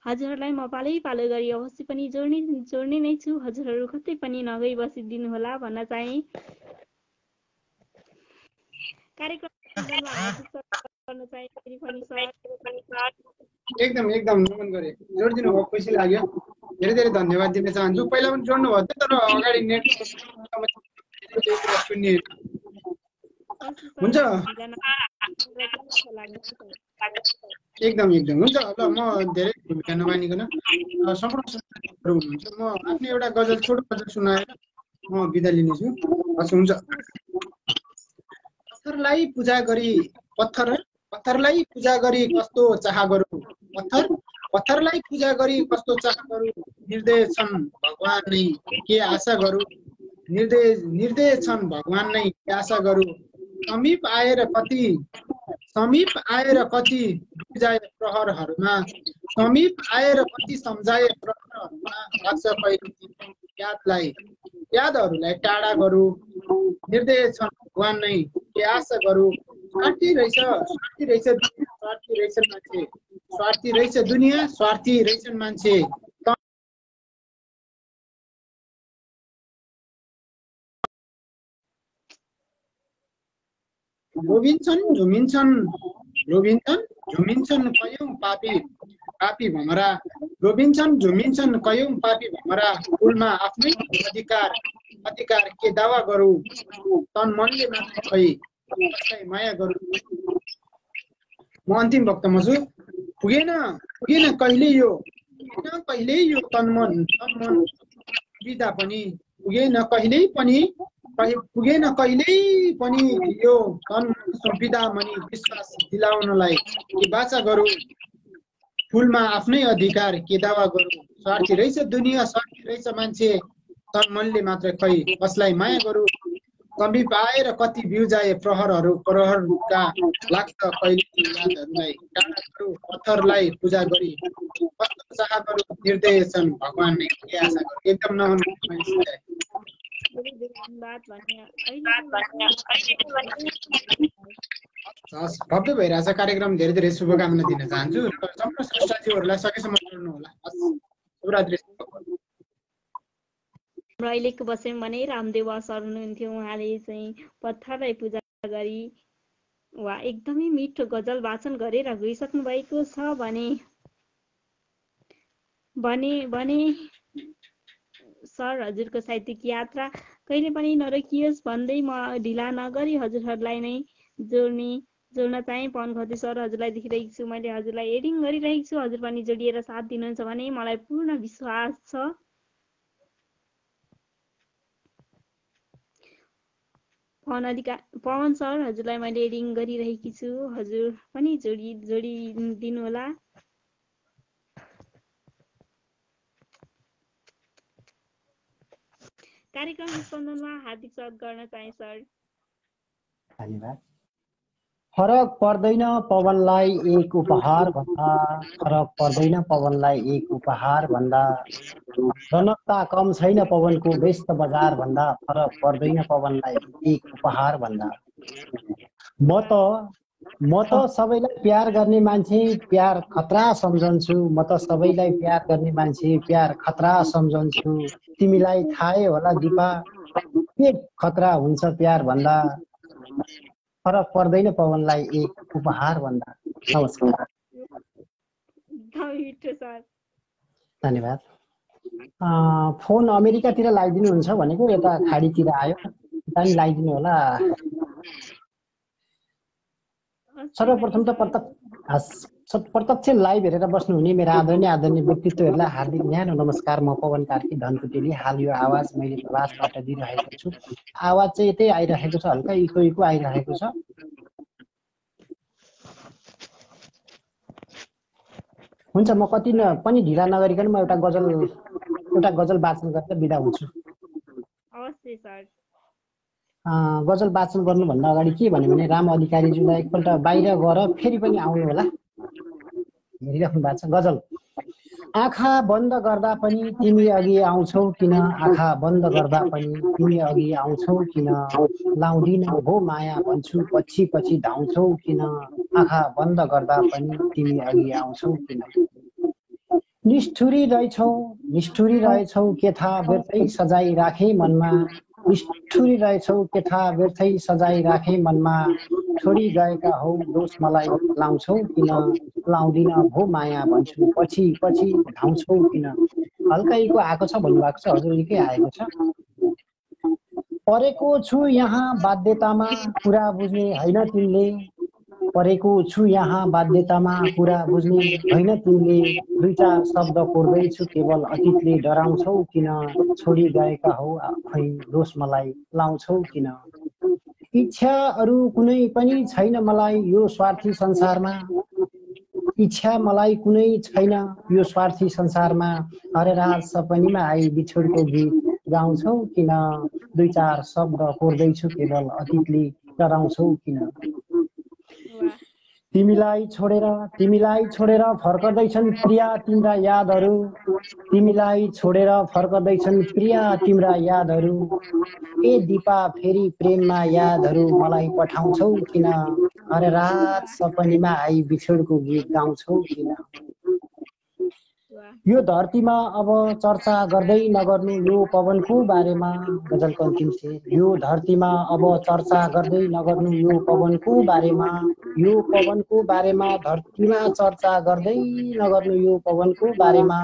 हजुरहरूलाई म पालै पालो गरी अवश्य पनि जोड्ने नै छु। हजुरहरू कतै पनि नगई बसिदिनु होला भन्न चाहे। एकदम एकदम नमन गरे, जोडिदिनु भयो, खुसी लाग्यो, धेरै धेरै धन्यवाद दिन चाहन्छु। पहिला पनि जोड्नु भयो तर अगाडि नेट हुन्छ एकदम एकदम हुन्छ। ल म धेरै भूमिका नमानिकन सम्पूर्ण हुनुहुन्छ, म आफ्नो एउटा गजल छोटो गजल सुनाएर म बिदा लिनेछु। हस् हुन्छ। पत्थरलाई पूजा गरी पत्थरलाई पूजा गरी कस्तो चाह गरौँ, पत्थरलाई पूजा गरी कस्तो चाह गरौँ, निर्दय छन् भगवान नै के आशा गरौँ, निर्दय छन् भगवान नै के आशा गरौँ। समीप आएर कति बुझाए प्रहरहरूमा, समीप आएर कति सम्झाए प्रहरहरूमा, लाग्छ कहिले यादहरूलाई टाढा गरौँ, निर्दय छन् भगवान नै के आशा गरौँ। स्वार्थी रहेछ मान्छे, स्वार्थी रहेछ दुनियाँ, स्वार्थी रहेछन् मान्छे। झुमिन्छन् कयौं पापी भमरा, झुमिन्छन् कयौं पापी भमरा। फुलमा आफ्नै अधिकार के दावा गरौँ, तन मनले मात्र खै कसलाई माया गरौँ। म अन्तिम वक्तमा छु। पुगेन कहिले यो तन मन बिदा पनि, पुगेन कहिल्यै पनि यो तन बिदा मनी विश्वास दिलाउनलाई के बाचा गरौँ। फुलमा आफ्नै अधिकार के दावा गरौँ, स्वार्थी रहेछ दुनियाँ, स्वार्थी रहेछ मान्छे। तन मनले मात्र खै कसलाई माया गरौँ। समीप आएर कति बिउजाए प्रहरहरूका, लाग्छ कहिले यादहरूलाई टाढा गरौँ। पत्थरलाई पूजा गरी कस्तो चाह गरौँ निर्देशन भगवान नै के आशा गरौँ एकदम नहुनु मैले सिकाएँ। धेरै धेरै धन्यवाद भने हस् भव्य भइरहेछ कार्यक्रम धेरै धेरै शुभकामना दिन चाहन्छु र सम्पूर्ण श्रेष्ठजीहरूलाई सकेसम्म जोड्नु होला। हस् शुभरात्रि। हाम्रो अहिलेको बस्यौँ भने रामदेव सर हुनुहुन्थ्यो, उहाँले चाहिँ पत्थरलाई पूजा गरी वा एकदमै मिठो गजल वाचन गरेर गइसक्नु भएको छ भने सर हजुरको साहित्यिक यात्रा कहिले पनि नरोकियोस् भन्दै म ढिला नगरी हजुरहरूलाई नै जोड्न चाहिँ पवन खत्री सर हजुरलाई देखिरहेको छु, मैले हजुरलाई एडिङ गरिरहेको छु, हजुर पनि जोडिएर साथ दिनुहुन्छ भने मलाई पूर्ण विश्वास छ। पवन सर हजुरलाई मैले एडिङ गरिरहेकी छु, हजुर पनि जोडिदिनु होला। कार्यक्रम स्पन्दनमा हार्दिक स्वागत गर्न चाहे सर। धन्यवाद। फरक पर्दैन पवनलाई एक उपहार भन्दा, फरक पर्दैन पवनलाई एक उपहार भन्दा, रनकता कम छैन पवनको व्यस्त बजार भन्दा, फरक पर्दैन पवनलाई एक उपहार भन्दा। म त सबैलाई प्यार गर्ने मान्छे प्यार खतरा सम्झन्छु, म त सबैलाई प्यार गर्ने मान्छे प्यार खतरा सम्झन्छु। तिमीलाई थाहै होला दिपा के खतरा हुन्छ प्यार भन्दा, फरक पर्दैन पवनलाई एक उपहार भन्दा। नमस्कार। धन्यवाद। फोन अमेरिकातिर लगाइदिनुहुन्छ भनेको यता खाडीतिर आयो, पनि लगाइदिनु होला। सर्वप्रथम त प्रत्यक्ष लाइभ हेरेर बस्नुहुने मेरा आदरणीय व्यक्तित्वहरूलाई हार्दिक न्यानो नमस्कार। म पवन कार्की धनकुटेली। हाल यो आवाज मैले प्रवासबाट दिइरहेको छु। आवाज चाहिँ यतै आइरहेको छ, हल्का इको आइरहेको छ। हुन्छ, म कति पनि ढिला नगरिकन म एउटा गजल वाचन गरेर बिदा हुन्छु। अवश्य सर। गजल वाचन गर्नुभन्दा अगाडि के भन्यो भने राम अधिकारीज्यूलाई एकपल्ट बाहिर गएर फेरि पनि आउनु होला। हेरिराख्नु भएको छ। गजल। आँखा बन्द गर्दा पनि तिमी अघि आउँछौ किन, आँखा बन्द गर्दा पनि तिमी अघि आउँछौ किन, लाउँदिन भो माया भन्छु पछि पछि धाउँछौ किन, आँखा बन्द गर्दा पनि तिमी अघि आउँछौ किन। निष्ठुरी रहेछौ के थाहा व्यर्थै सजाई राखे मनमा, निष्ठुरी रहेछौ के थाहा व्यर्थै सजाई राखे मनमा, छोडी गएका हौ दोष मलाई लाउँछौ किन, लाउँदिन भो माया भन्छु पछि पछि धाउँछौ किन। हल्कैको आएको छ भन्नुभएको छ, हजुर निकै आएको छ। परेको छु यहाँ बाध्यतामा कुरा बुझ्ने होइन तिमीले, परेको छु यहाँ बाध्यतामा कुरा बुझ्ने होइन तिमीले, दुई चार शब्द कोर्दैछु केवल अतीतले डराउँछौ किन, छोडी गएका हौ खै दोष मलाई लाउँछौ किन। इच्छा अरू कुनै पनि छैन मलाई यो स्वार्थी संसारमा, इच्छा मलाई कुनै छैन यो स्वार्थी संसारमा, हर रात सपनीमा आई बिछोडको गीत गाउँछौ किन, दुई चार शब्द कोर्दैछु केवल अतीतले डराउँछौ किन। तिमीलाई छोडेर फर्कदैछन् प्रिया तिम्रा यादहरू, तिमीलाई छोडेर फर्कदैछन् प्रिया तिम्रा यादहरू, ए दिपा फेरि प्रेममा यादहरू मलाई पठाउँछौ किन, हर रात सपनीमा आई बिछोडको गीत गाउँछौ किन। यो धरतीमा अब चर्चा गर्दै नगर्नु यो पवनको बारेमा, गजलको अन्तिम शेर। यो धरतीमा अब चर्चा गर्दै नगर्नु यो पवनको बारेमा, यो पवनको बारेमा धरतीमा चर्चा गर्दै नगर्नु यो पवनको बारेमा,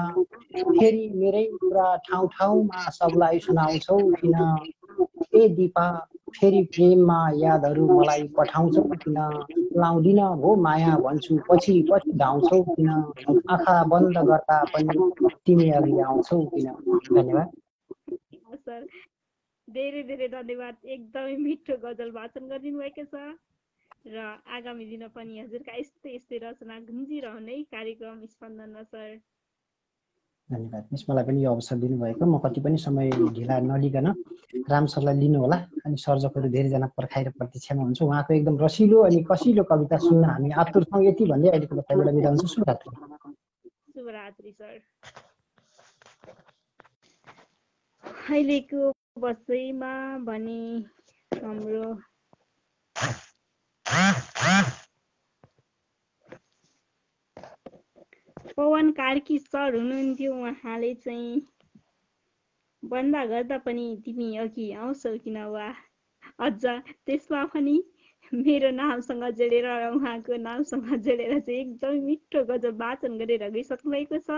फेरि मेरै कुरा ठाउँ ठाउँमा सबलाई सुनाउँछौ किन, ए दिपा फेरि प्रेममा यादहरू मलाई पठाउँछौ किन, लाउँदिन भो माया भन्छु पछि पछि धाउँछौ किन, आँखा बन्द गर्दा पनि तिमी अघि आउँछौ किन। धन्यवाद सर। धेरै धेरै धन्यवाद। एकदमै मिठो गजल वाचन गरिदिनु भएको छ र आगामी दिन पनि हजुरका यस्तै रचना गुन्जिरहने कार्यक्रम स्पन्दनमा सर। धन्यवाद मिस, मलाई पनि यो अवसर दिनुभएको। म कति पनि समय ढिला नलिकन राम सरलाई लिनु होला, अनि सर्जकहरू धेरैजना पर्खाएर प्रतीक्षामा हुन्छ। उहाँको एकदम रसिलो अनि कसिलो कविता सुन्न हामी आतुर छौँ। यति भन्दै अहिलेको बसाइबाट बिदा हुन्छ। शुभरात्रि। Sorry sir. अहिलेको बसाइमा भने हाम्रो पवन कार्की सर हुनुहुन्थ्यो। उहाँले चाहिँ भन्दा गर्दा पनि तिमी अघि आउँछौ किन वा अझ त्यसमा पनि मेरो नामसँग जोडेर र उहाँको नामसँग जोडेर चाहिँ एकदमै मिठो गजल वाचन गरेर गइसक्नु भएको छ।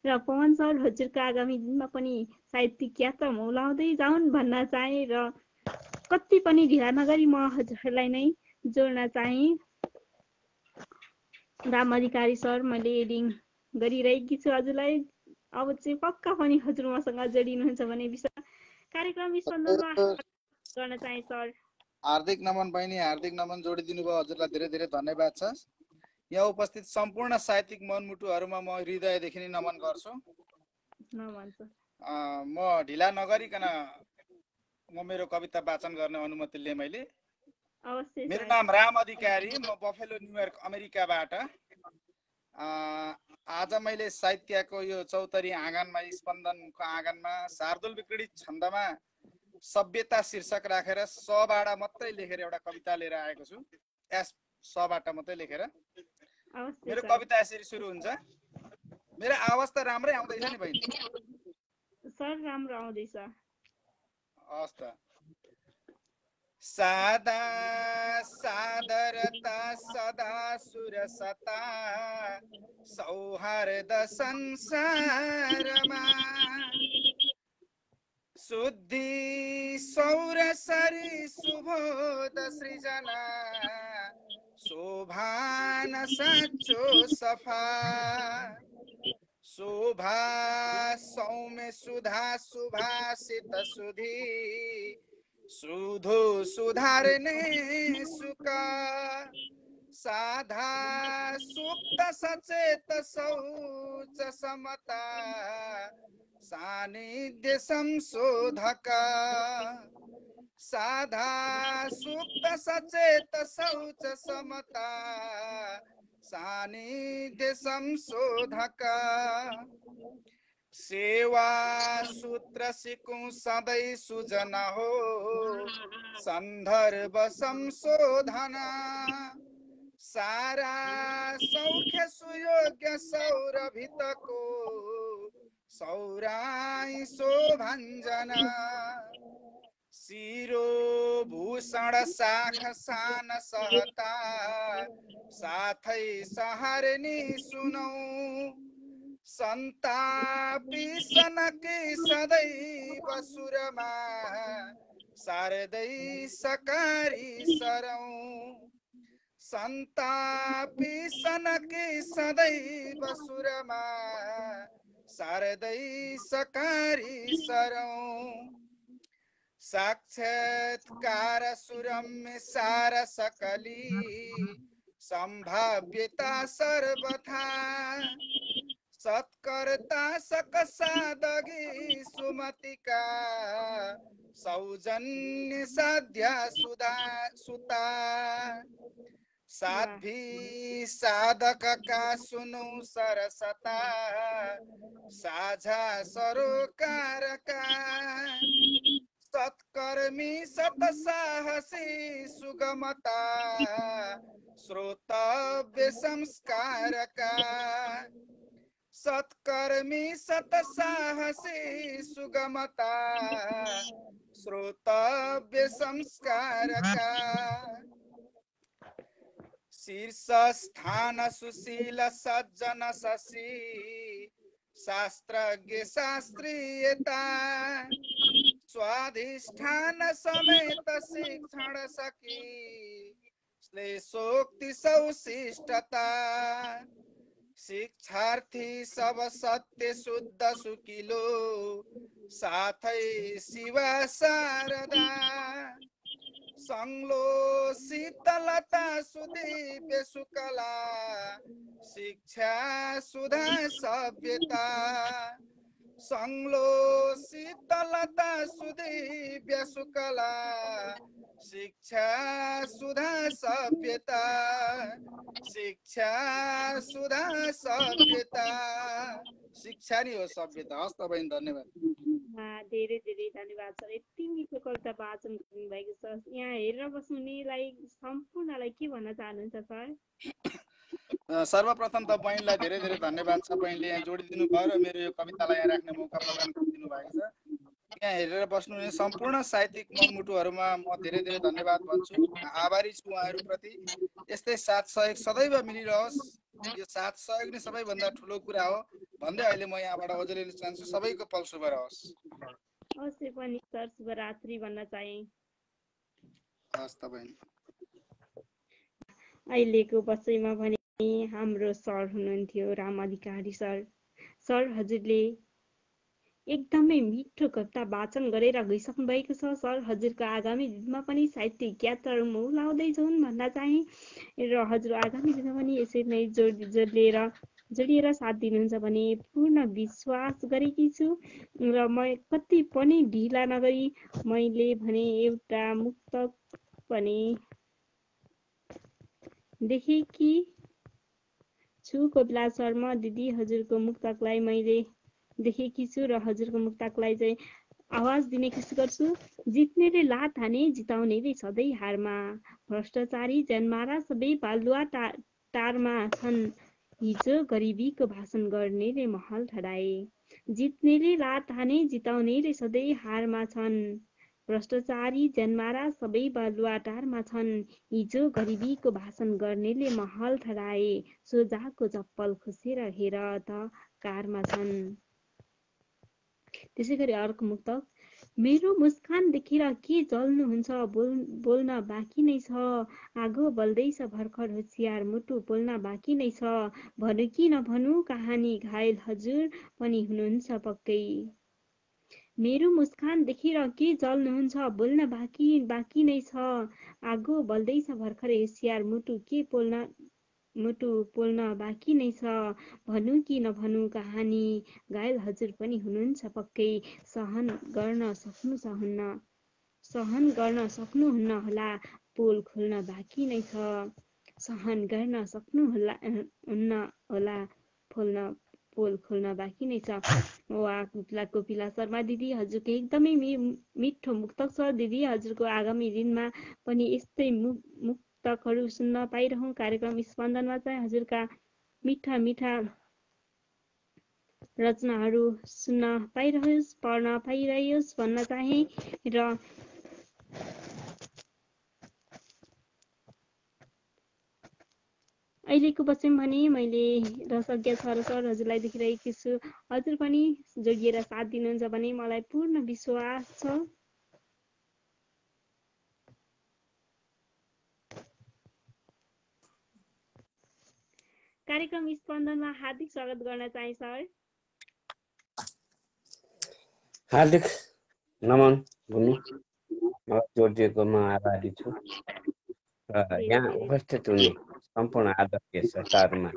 र पवन सर हजुरको आगामी दिनमा पनि साहित्यिक यात्रा मौलाउँदै जाउन् भन्न चाहे र कति पनि ढिला नगरी म हजुरहरूलाई नै जोड्न चाहे। राम अधिकारी सर, मैले एडिङ गरिरहेकी छु हजुरलाई। अब चाहिँ पक्का पनि हजुर मसँग जोडिनुहुन्छ भने कार्यक्रम स्पन्दनमा गर्न चाहे सर। हार्दिक नमन बहिनी, हार्दिक नमन जोडिदिनु भयो, हजुरलाई धेरै धेरै धन्यवाद छ। यहाँ उपस्थित सम्पूर्ण साहित्यिक मनमुटुहरूमा म हृदयदेखि नै नमन गर्छु। म ढिला नगरिकन म मेरो कविता वाचन गर्ने अनुमति लिएँ मैले। मेरो नाम राम अधिकारी, म बफेलो न्युयोर्क अमेरिकाबाट। आज मैले साहित्यको यो चौतरी आँगनमा, स्पन्दनको आँगनमा शार्दुल विक्रीडित छन्दमा सभ्यता शीर्षक राखेर सबाट मात्रै लेखेर एउटा कविता लिएर आएको छु। सबाट मात्रै लेखेर मेरो कविता यसरी सुरु हुन्छ। मेरो आवाज त राम्रै आउँदैछ नि बहिनी? सर राम्रो आउँदैछ। हस् त। सादा सादरता सदा सुरसता सौहार्द संसारमा शुद्धि सौरसरी सुबोध सृजना शोभान साँचो सफा शोभा सौम्य सुधा सुभाषित सुधी सुधो सुधारने सुका साधा सुप्त सचेत शौच समता सानिध्य संशोधक साधा सुप्त सचेत शौच समता सानिध्य संशोधक सेवा सूत्र सिकूं सदै सुजन हो संदर्भ संशोधन सारा सौख्य सुयोग्य सौरभितको सौराई शोभञ्जन शिरो भूषण शाख सान सहता साथै सहरनी सुनौ संतापी सनके सदैव सुरमा शारदै सकारी सरौ संतापी सनके सदैव सुरमा शारदै सकारी सरौ साक्षात्कार सुरम्य सार सकली संभाव्यता सर्वथा सत्कर्ता सकसादगी सुमतिका सौजन्य साध्या सुधा सुता साध्वी साधक का सुनु सरसता साझा सरोकार का सत्कर्मी सतसाहसी सुगमता श्रोतव्य संस्कार का सत्कर्मी सतसाहसी सुगमता श्रोतव्य संस्कार का शीर्ष स्थान सुशील सज्जन शशि शास्त्रज्ञ शास्त्रीयता स्वाधिष्ठान समेत शिक्षण सकी श्लेषोक्ति सौशिष्टता शिक्षार्थी सब सत्य शुद्ध सुकिलो साथै शिवा शारदा संगलो शीतलता सुदीप्य सुकला शिक्षा सुधा सभ्यता संगलो शीतलता सुदीप्य सुकला शिक्षा सुधा सभ्यता शिक्षा सुधा सभ्यता शिक्षा नै हो सभ्यता। हस् त बहिनी, धन्यवाद। धेरै धेरै धन्यवाद सर, यति मिठो कविता वाचन गर्नुभएको छ। यहाँ हेरेर बस्नुहुनेलाई सम्पूर्णलाई के भन्न चाहनुहुन्छ सर? सर्वप्रथम त बहिनीलाई धेरै धेरै धन्यवाद छ, बहिनीले यहाँ जोडिदिनु भयो र मेरो यो कवितालाई यहाँ राख्ने मौका प्रदान गरिदिनु भएको छ। यहाँ हेरेर बस्नुहुने सम्पूर्ण साहित्यिक मनमुटुहरूमा म धेरै धेरै धन्यवाद भन्छु, आभारी छु उहाँहरूप्रति। यस्तै साथ सहयोग सदैव मिलिरहोस्, यो साथ सहयोग नै सबैभन्दा ठुलो कुरा हो भन्दै अहिले म यहाँबाट ओझेल लिन चाहन्छु। सबैको पल शुभ रहोस्। अवश्य पनि सर, शुभरात्रि भन्न चाहे। हस् त बहिनी। अहिलेको बसाइमा भने हाम्रो सर हुनुहुन्थ्यो राम अधिकारी सर। सर हजुरले एकदमै मिठो कविता वाचन गरेर गइसक्नु भएको छ। सर हजुरको आगामी दिनमा पनि साहित्यिक यात्राहरूमा लाउँदैछन् भन्न चाहे र हजुर आगामी दिनमा पनि यसरी नै जोडिएर साथ दिनुहुन्छ भने पूर्ण विश्वास गरेकी छु। र म कति पनि ढिला नगरी मैले भने एउटा मुक्तक पनि देखेकी छु। कोपिला शर्मा दिदी हजुरको मुक्तकलाई मैले देखेकी छु र हजुरको मुक्तकलाई चाहिँ आवाज दिने कोसिस गर्छु। जित्नेले लात हाने जिताउनेले सधैँ हारमा, भ्रष्टाचारी जन्मारा सबै बालुवा टारमा छन्, हिजो गरिबीको भाषण गर्नेले महल ठडाए। जित्नेले लात हाने जिताउनेले सधैँ हारमा छन्, भ्रष्टाचारी जन्मारा सबै बालुवा टारमा छन्, हिजो गरिबीको भाषण गर्नेले महल ठडाए। सोझाको चप्पल खुसेर हेर त कारमा छन्। त्यसै गरी अर्को मुक्तक, मेरो मुस्कान देखेर के जल्नुहुन्छ, बोल्न बाँकी नै छ, आगो बल्दैछ भर्खर होसियार मुटु बोल्न बाँकी नै छ, भनु कि नभनु कहानी घायल हजुर पनि हुनुहुन्छ पक्कै। मेरो मुस्कान देखेर के जल्नुहुन्छ, बोल्न बाँकी नै छ, आगो बल्दैछ भर्खर होसियार मुटु पोल्न बाँकी नै छ, भनु कि नभनु कहानी घायल हजुर पनि हुनुहुन्छ पक्कै। सहन गर्न सक्नुहुन्न होला, पोल खोल्न बाँकी नै छ, सहन गर्न सक्नुहुन्न होला, पोल खोल्न बाँकी नै छ। कोपिला शर्मा दिदी हजुरको एकदमै मिठो मुक्तक छ। दिदी हजुरको आगामी दिनमा पनि यस्तै मुक्तकहरू सुन्न पाइरहँ। कार्यक्रम स्पन्दनमा चाहिँ हजुरका मिठा मिठा रचनाहरू सुन्न पाइरहोस्, पढ्न पाइरहोस् भन्न चाहे। र अहिलेको बच्चैमा भने मैले रसज्ञ सर हजुरलाई देखिरहेकी छु। हजुर पनि जोडिएर साथ दिनुहुन्छ भने मलाई पूर्ण विश्वास छ। कार्यक्रम स्पन्दनमा हार्दिक स्वागत गर्न चाहे सर। हार्दिक नमन भूमि, जोडिएकोमा आभारी छु र यहाँ उपस्थित हुने सम्पूर्ण आदरणीय श्रोताहरूमा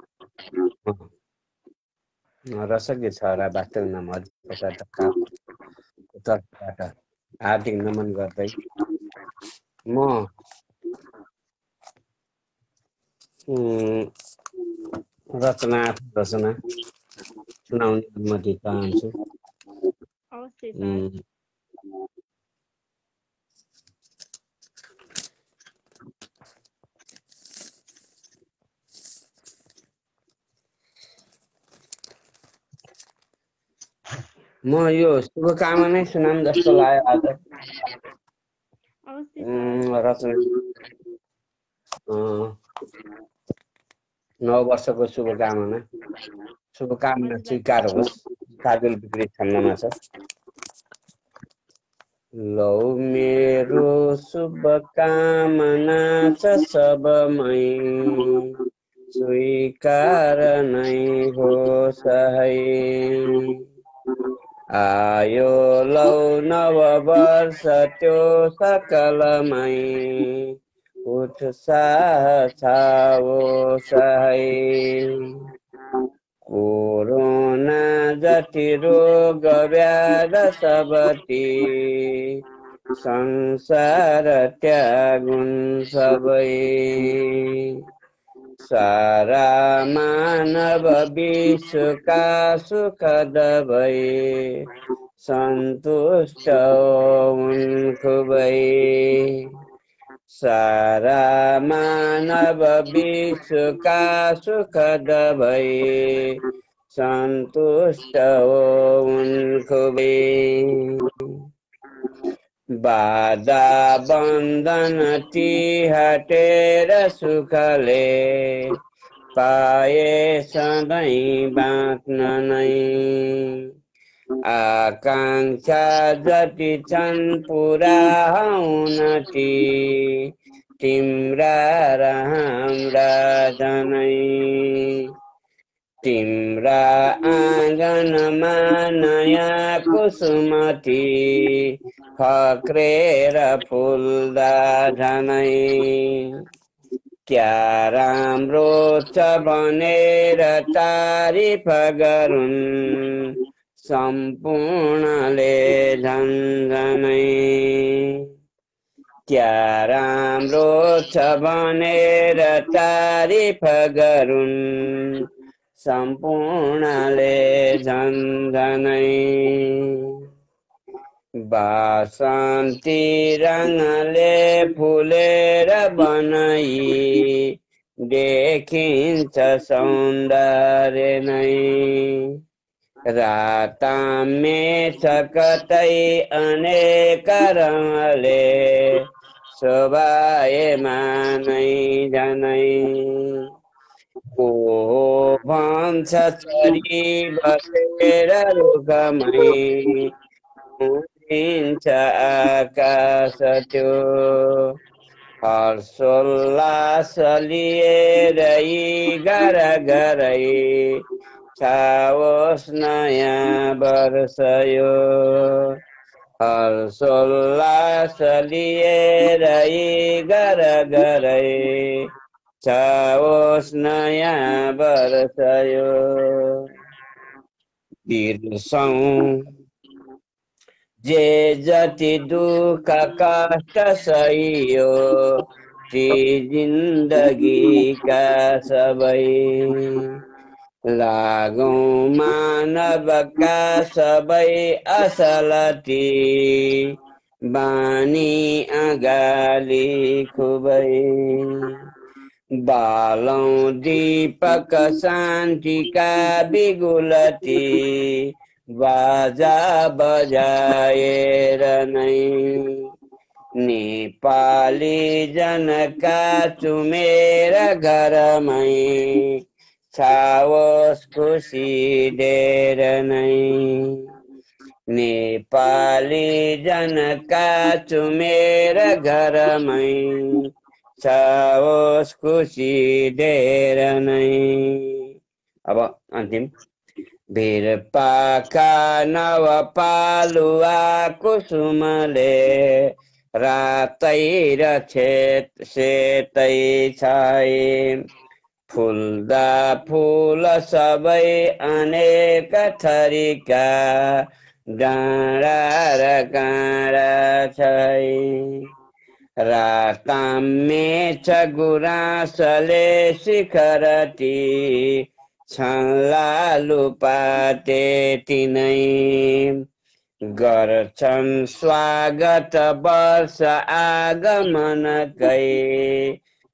रसज्ञ छहरा वास्तविक नाम हरिप्रसाद ढकालको तर्फबाट हार्दिक नमन गर्दै म रचना सुनाउने अनुमति चाहन्छु। म यो शुभकामना नै सुनाम जस्तो लाग्यो आज। रचना 9 वर्षको शुभकामना स्वीकार होस्। सार्दुल विकृत छन्दमा छ। लौ मेरो शुभकामना छ सबमै, स्वीकार नै होस् है। आयो लौ नव वर्ष त्यो सकलमै, उत्साह छाओस् है। कोरोना जति रोग व्याध सबती, संसार त्यागुन् सबै। सारा मानव विश्वका सुखद भई सन्तुष्ट हुन् खुबै सारा मानव विश्वका सुखद भई सन्तुष्ट हुन् खुबै बाधा बन्धन ती हटेर सुखले पाए सधैँ बाँच्न नै आकाङ्क्षा जति छन् पुरा हुन ती तिम्रा र हाम्रा जनै तिम्रा आँगनमा नयाँ कुसुमती फक्रेर फुल्दा झनै क्या राम्रो छ भनेर तारिफ गरून् सम्पूर्णले झन्झनै क्या राम्रो छ भनेर तारिफ गरून् सम्पूर्णले झन्झनै बासन्ती रङले फुलेर बनाई देखिन्छ सौन्दर्य नै रातामे छ कतै अनेक रङले शोभाएमा नै जनै को भन्छ चरी बसेर रुखमै उडिन्छ आकाश त्यो हर्षोल्लास लिएर यी घर घरै छाओस् नयाँ वर्ष यो हर्षोल्लास लिएर यी घर घरै छाओस् नयाँ वर्ष यो बिर्सौँ जे जति दुःख कष्ट सहियो ती जिन्दगीका सबै लागौँ मानवका सबै असलती बानी अगाडि खुबै बालौँ दीपक शान्तिका बिगुलती बाजा बजाएर नै नेपाली जनका चुमेर घरमै छाओस् खुसी धेर नै नेपाली जनका चुमेर घरमै छाओस् खुसी धेर नै अब अन्तिम भिर पाखा नव पालुवा कुसुमले रातै र सेतै छाए फुल्दा फुल सबै अनेक थरीका डाँडा र काँडा छै रातामे छ गुराँसले शिखरती छलालु पाते तिनै गर्छन् स्वागत वर्ष आगमनकै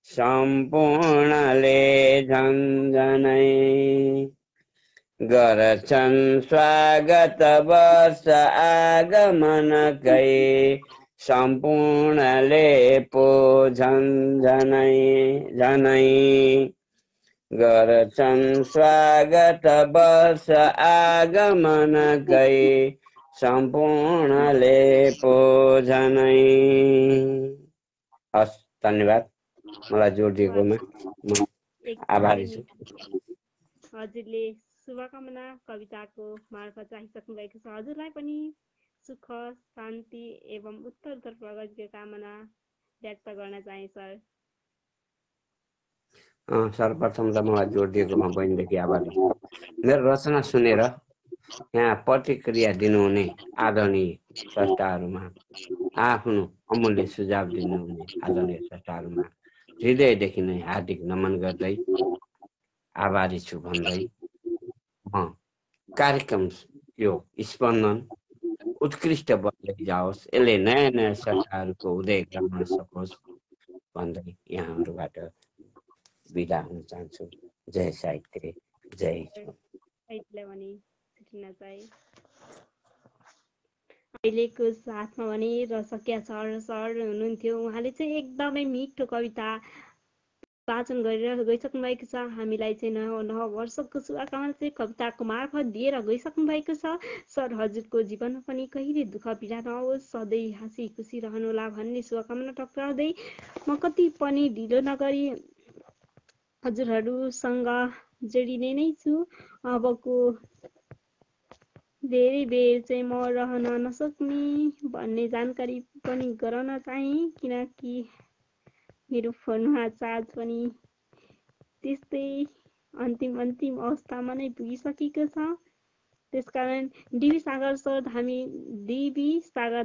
सम्पूर्णले झन्झनै गर्छन् स्वागत वर्ष आगमनकै सम्पूर्णले पो झन्झनै झनै गर्छन् स्वागत वर्ष आगमनकै सम्पूर्णले पो झनै हस् धन्यवाद मलाई जोड दिएकोमा म आभारी छु हजुरले शुभकामना कविताको मार्फत राखिसक्नु भएको छ हजुरलाई पनि सुख शान्ति एवं उत्तरोत्तर प्रगतिको कामना व्यक्त गर्न चाहे सर सर्वप्रथम त मलाई जोड दिएकोमा बहिनीदेखि आभारी छु मेरो रचना सुनेर यहाँ प्रतिक्रिया दिनुहुने आदरणीय स्रष्टाहरूमा आफ्नो अमूल्य सुझाव दिनुहुने आदरणीय स्रष्टाहरूमा हृदयदेखि नै हार्दिक नमन गर्दै आभारी छु भन्दै म कार्यक्रम यो स्पन्दन उत्कृष्ट बन्दै जाओस्, यसले नयाँ नयाँ शाखाहरूको उदय गर्न सकोस् भन्दै यहाँहरूबाट बिदा हुन चाहन्छु। जय साहित्य, जय साहित्यलाई भने छुटिन चाहिँ अहिलेको साथमा भने रसकिया सर हुनुहुन्थ्यो। उहाँले चाहिँ एकदमै मिठो कविता वाचन गरेर गइसक्नु भएको छ। हामीलाई चाहिँ नव वर्षको शुभकामना चाहिँ कविताको मार्फत दिएर गइसक्नु भएको छ। सर हजुरको जीवनमा पनि कहिले दुःख पीडा नहोस्, सधैँ हाँसी खुसी रहनुहोला भन्ने शुभकामना टक्राउँदै म कति पनि ढिलो नगरी हजुरहरूसँग जोडिने नै छु। अबको धेरै बेर चाहिँ म रहन नसक्ने भन्ने जानकारी पनि गराउन चाहे, किनकि मेरो फोनमा चार्ज पनि त्यस्तै अन्तिम अवस्थामा नै पुगिसकेको छ। त्यसकारण डिबी सागर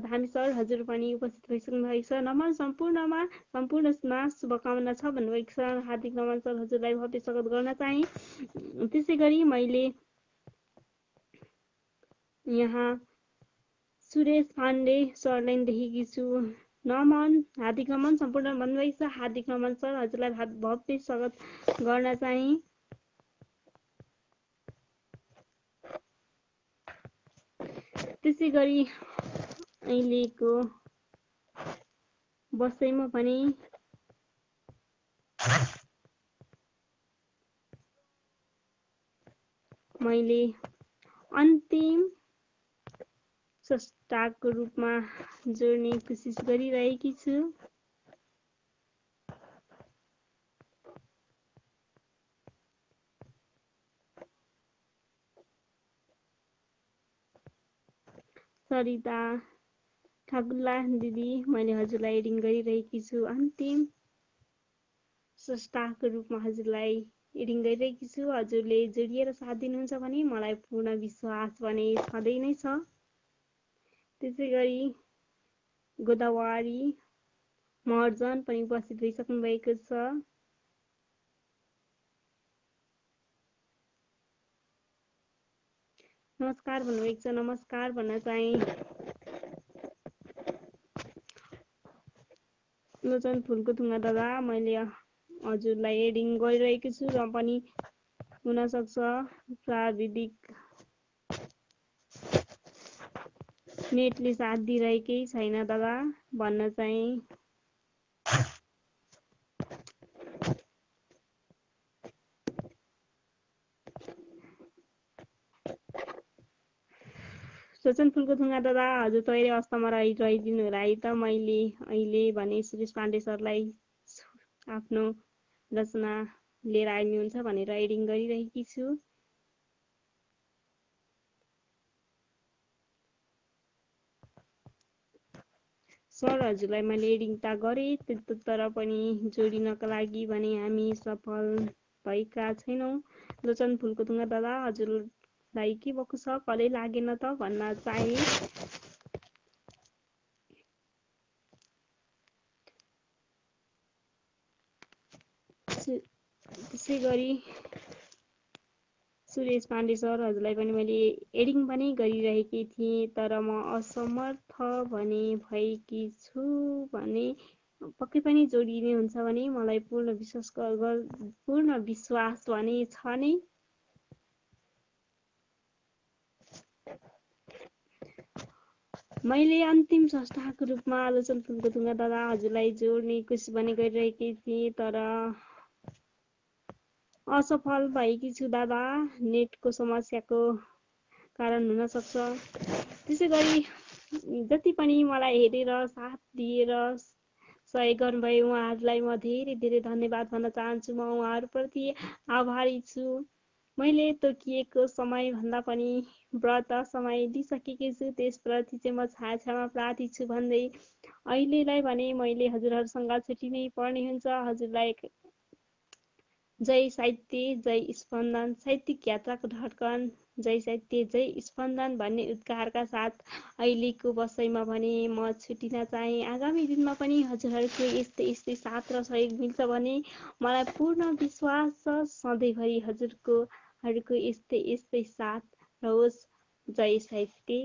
धामी सर हजुर पनि उपस्थित भइसक्नु भएको छ। नमन सम्पूर्णमा शुभकामना छ भन्नुभएको छ। हार्दिक नमन सर हजुरलाई भव्य स्वागत गर्न चाहे। त्यसै गरी मैले यहाँ सुरेश पाण्डे सरलाई देखेकी छु। हार्दिक नमन सम्पूर्ण भन्नुभएको छ। हार्दिक नमन सर हजुरलाई भव्य स्वागत गर्न चाहे। त्यसै गरी अहिलेको बसाइमा पनि मैले अन्तिम स्रष्टाको रूपमा जोड्ने कोसिस गरिरहेकी छु। सरिता ठाकुरला दिदी, मैले हजुरलाई एडिङ गरिरहेकी छु। अन्तिम स्रष्टाको रूपमा हजुरलाई एडिङ गरिरहेकी छु। हजुरले जोडिएर साथ दिनुहुन्छ भने मलाई पूर्ण विश्वास भने छँदै नै छ। त्यसै गरी गोदावरी महर्जन पनि उपस्थित भइसक्नु भएको छ। नमस्कार भन्नुभएको छ। नमस्कार भन्न चाहे। लोचन फुलको थुङ्गा दादा, मैले हजुरलाई एडिङ गरिरहेको छु र पनि हुनसक्छ प्राविधिक नेटले साथ दिइरहेकै छैन दादा भन्न चाहे। सोचन फुलको थुङ्गा दादा, हजुर तयारी अवस्थामा रहिदिनु होला है त। मैले अहिले भने सुरेश पाण्डे सरलाई आफ्नो रचना लिएर आइनुहुन्छ भनेर एडिङ गरिरहेकी छु। सर हजुरलाई मैले एडिङ त गरेँ, तर पनि जोडिनका लागि भने हामी सफल भएका छैनौँ। लोचन फुलको थुङ्गा दादा, हजुरलाई के भएको छ, कलै लागेन त भन्न चाहे। त्यसै गरी सुरेश पाण्डे सर हजुरलाई पनि मैले एडिङ पनि गरिरहेकी थिएँ, तर म असमर्थ भने भएकी छु भने पक्कै पनि जोडिने हुन्छ भने मलाई पूर्ण विश्वास भने छ नै। मैले अन्तिम स्रष्टाको रूपमा आलोचन फुलको थुङ्गा दादा हजुरलाई जोड्ने कोसिस पनि गरिरहेकी थिएँ, तर असफल भएकी छु दादा, नेटको समस्याको कारण हुन सक्छ। त्यसै गरी जति पनि मलाई हेरेर साथ दिएर सहयोग गर्नुभयो उहाँहरूलाई म धेरै धेरै धन्यवाद भन्न चाहन्छु। म उहाँहरूप्रति आभारी छु। मैले तोकिएको समयभन्दा पनि व्रत समय दिइसकेकी छु, त्यसप्रति चाहिँ म क्षमा प्रार्थी छु भन्दै अहिलेलाई भने मैले हजुरहरूसँग छुट्टिनै पर्ने हुन्छ। हजुरलाई जय साहित्य, जय स्पन्दन, साहित्यिक यात्राको धड्कन, जय साहित्य, जय स्पन्दन भन्ने उद्गारका साथ अहिलेको बसाइमा भने म छुटिन चाहे। आगामी दिनमा पनि हजुरहरूको यस्तै यस्तै साथ र सहयोग मिल्छ भने मलाई पूर्ण विश्वास छ सधैँभरि हजुरहरूको यस्तै यस्तै साथ रहोस्। जय साहित्य,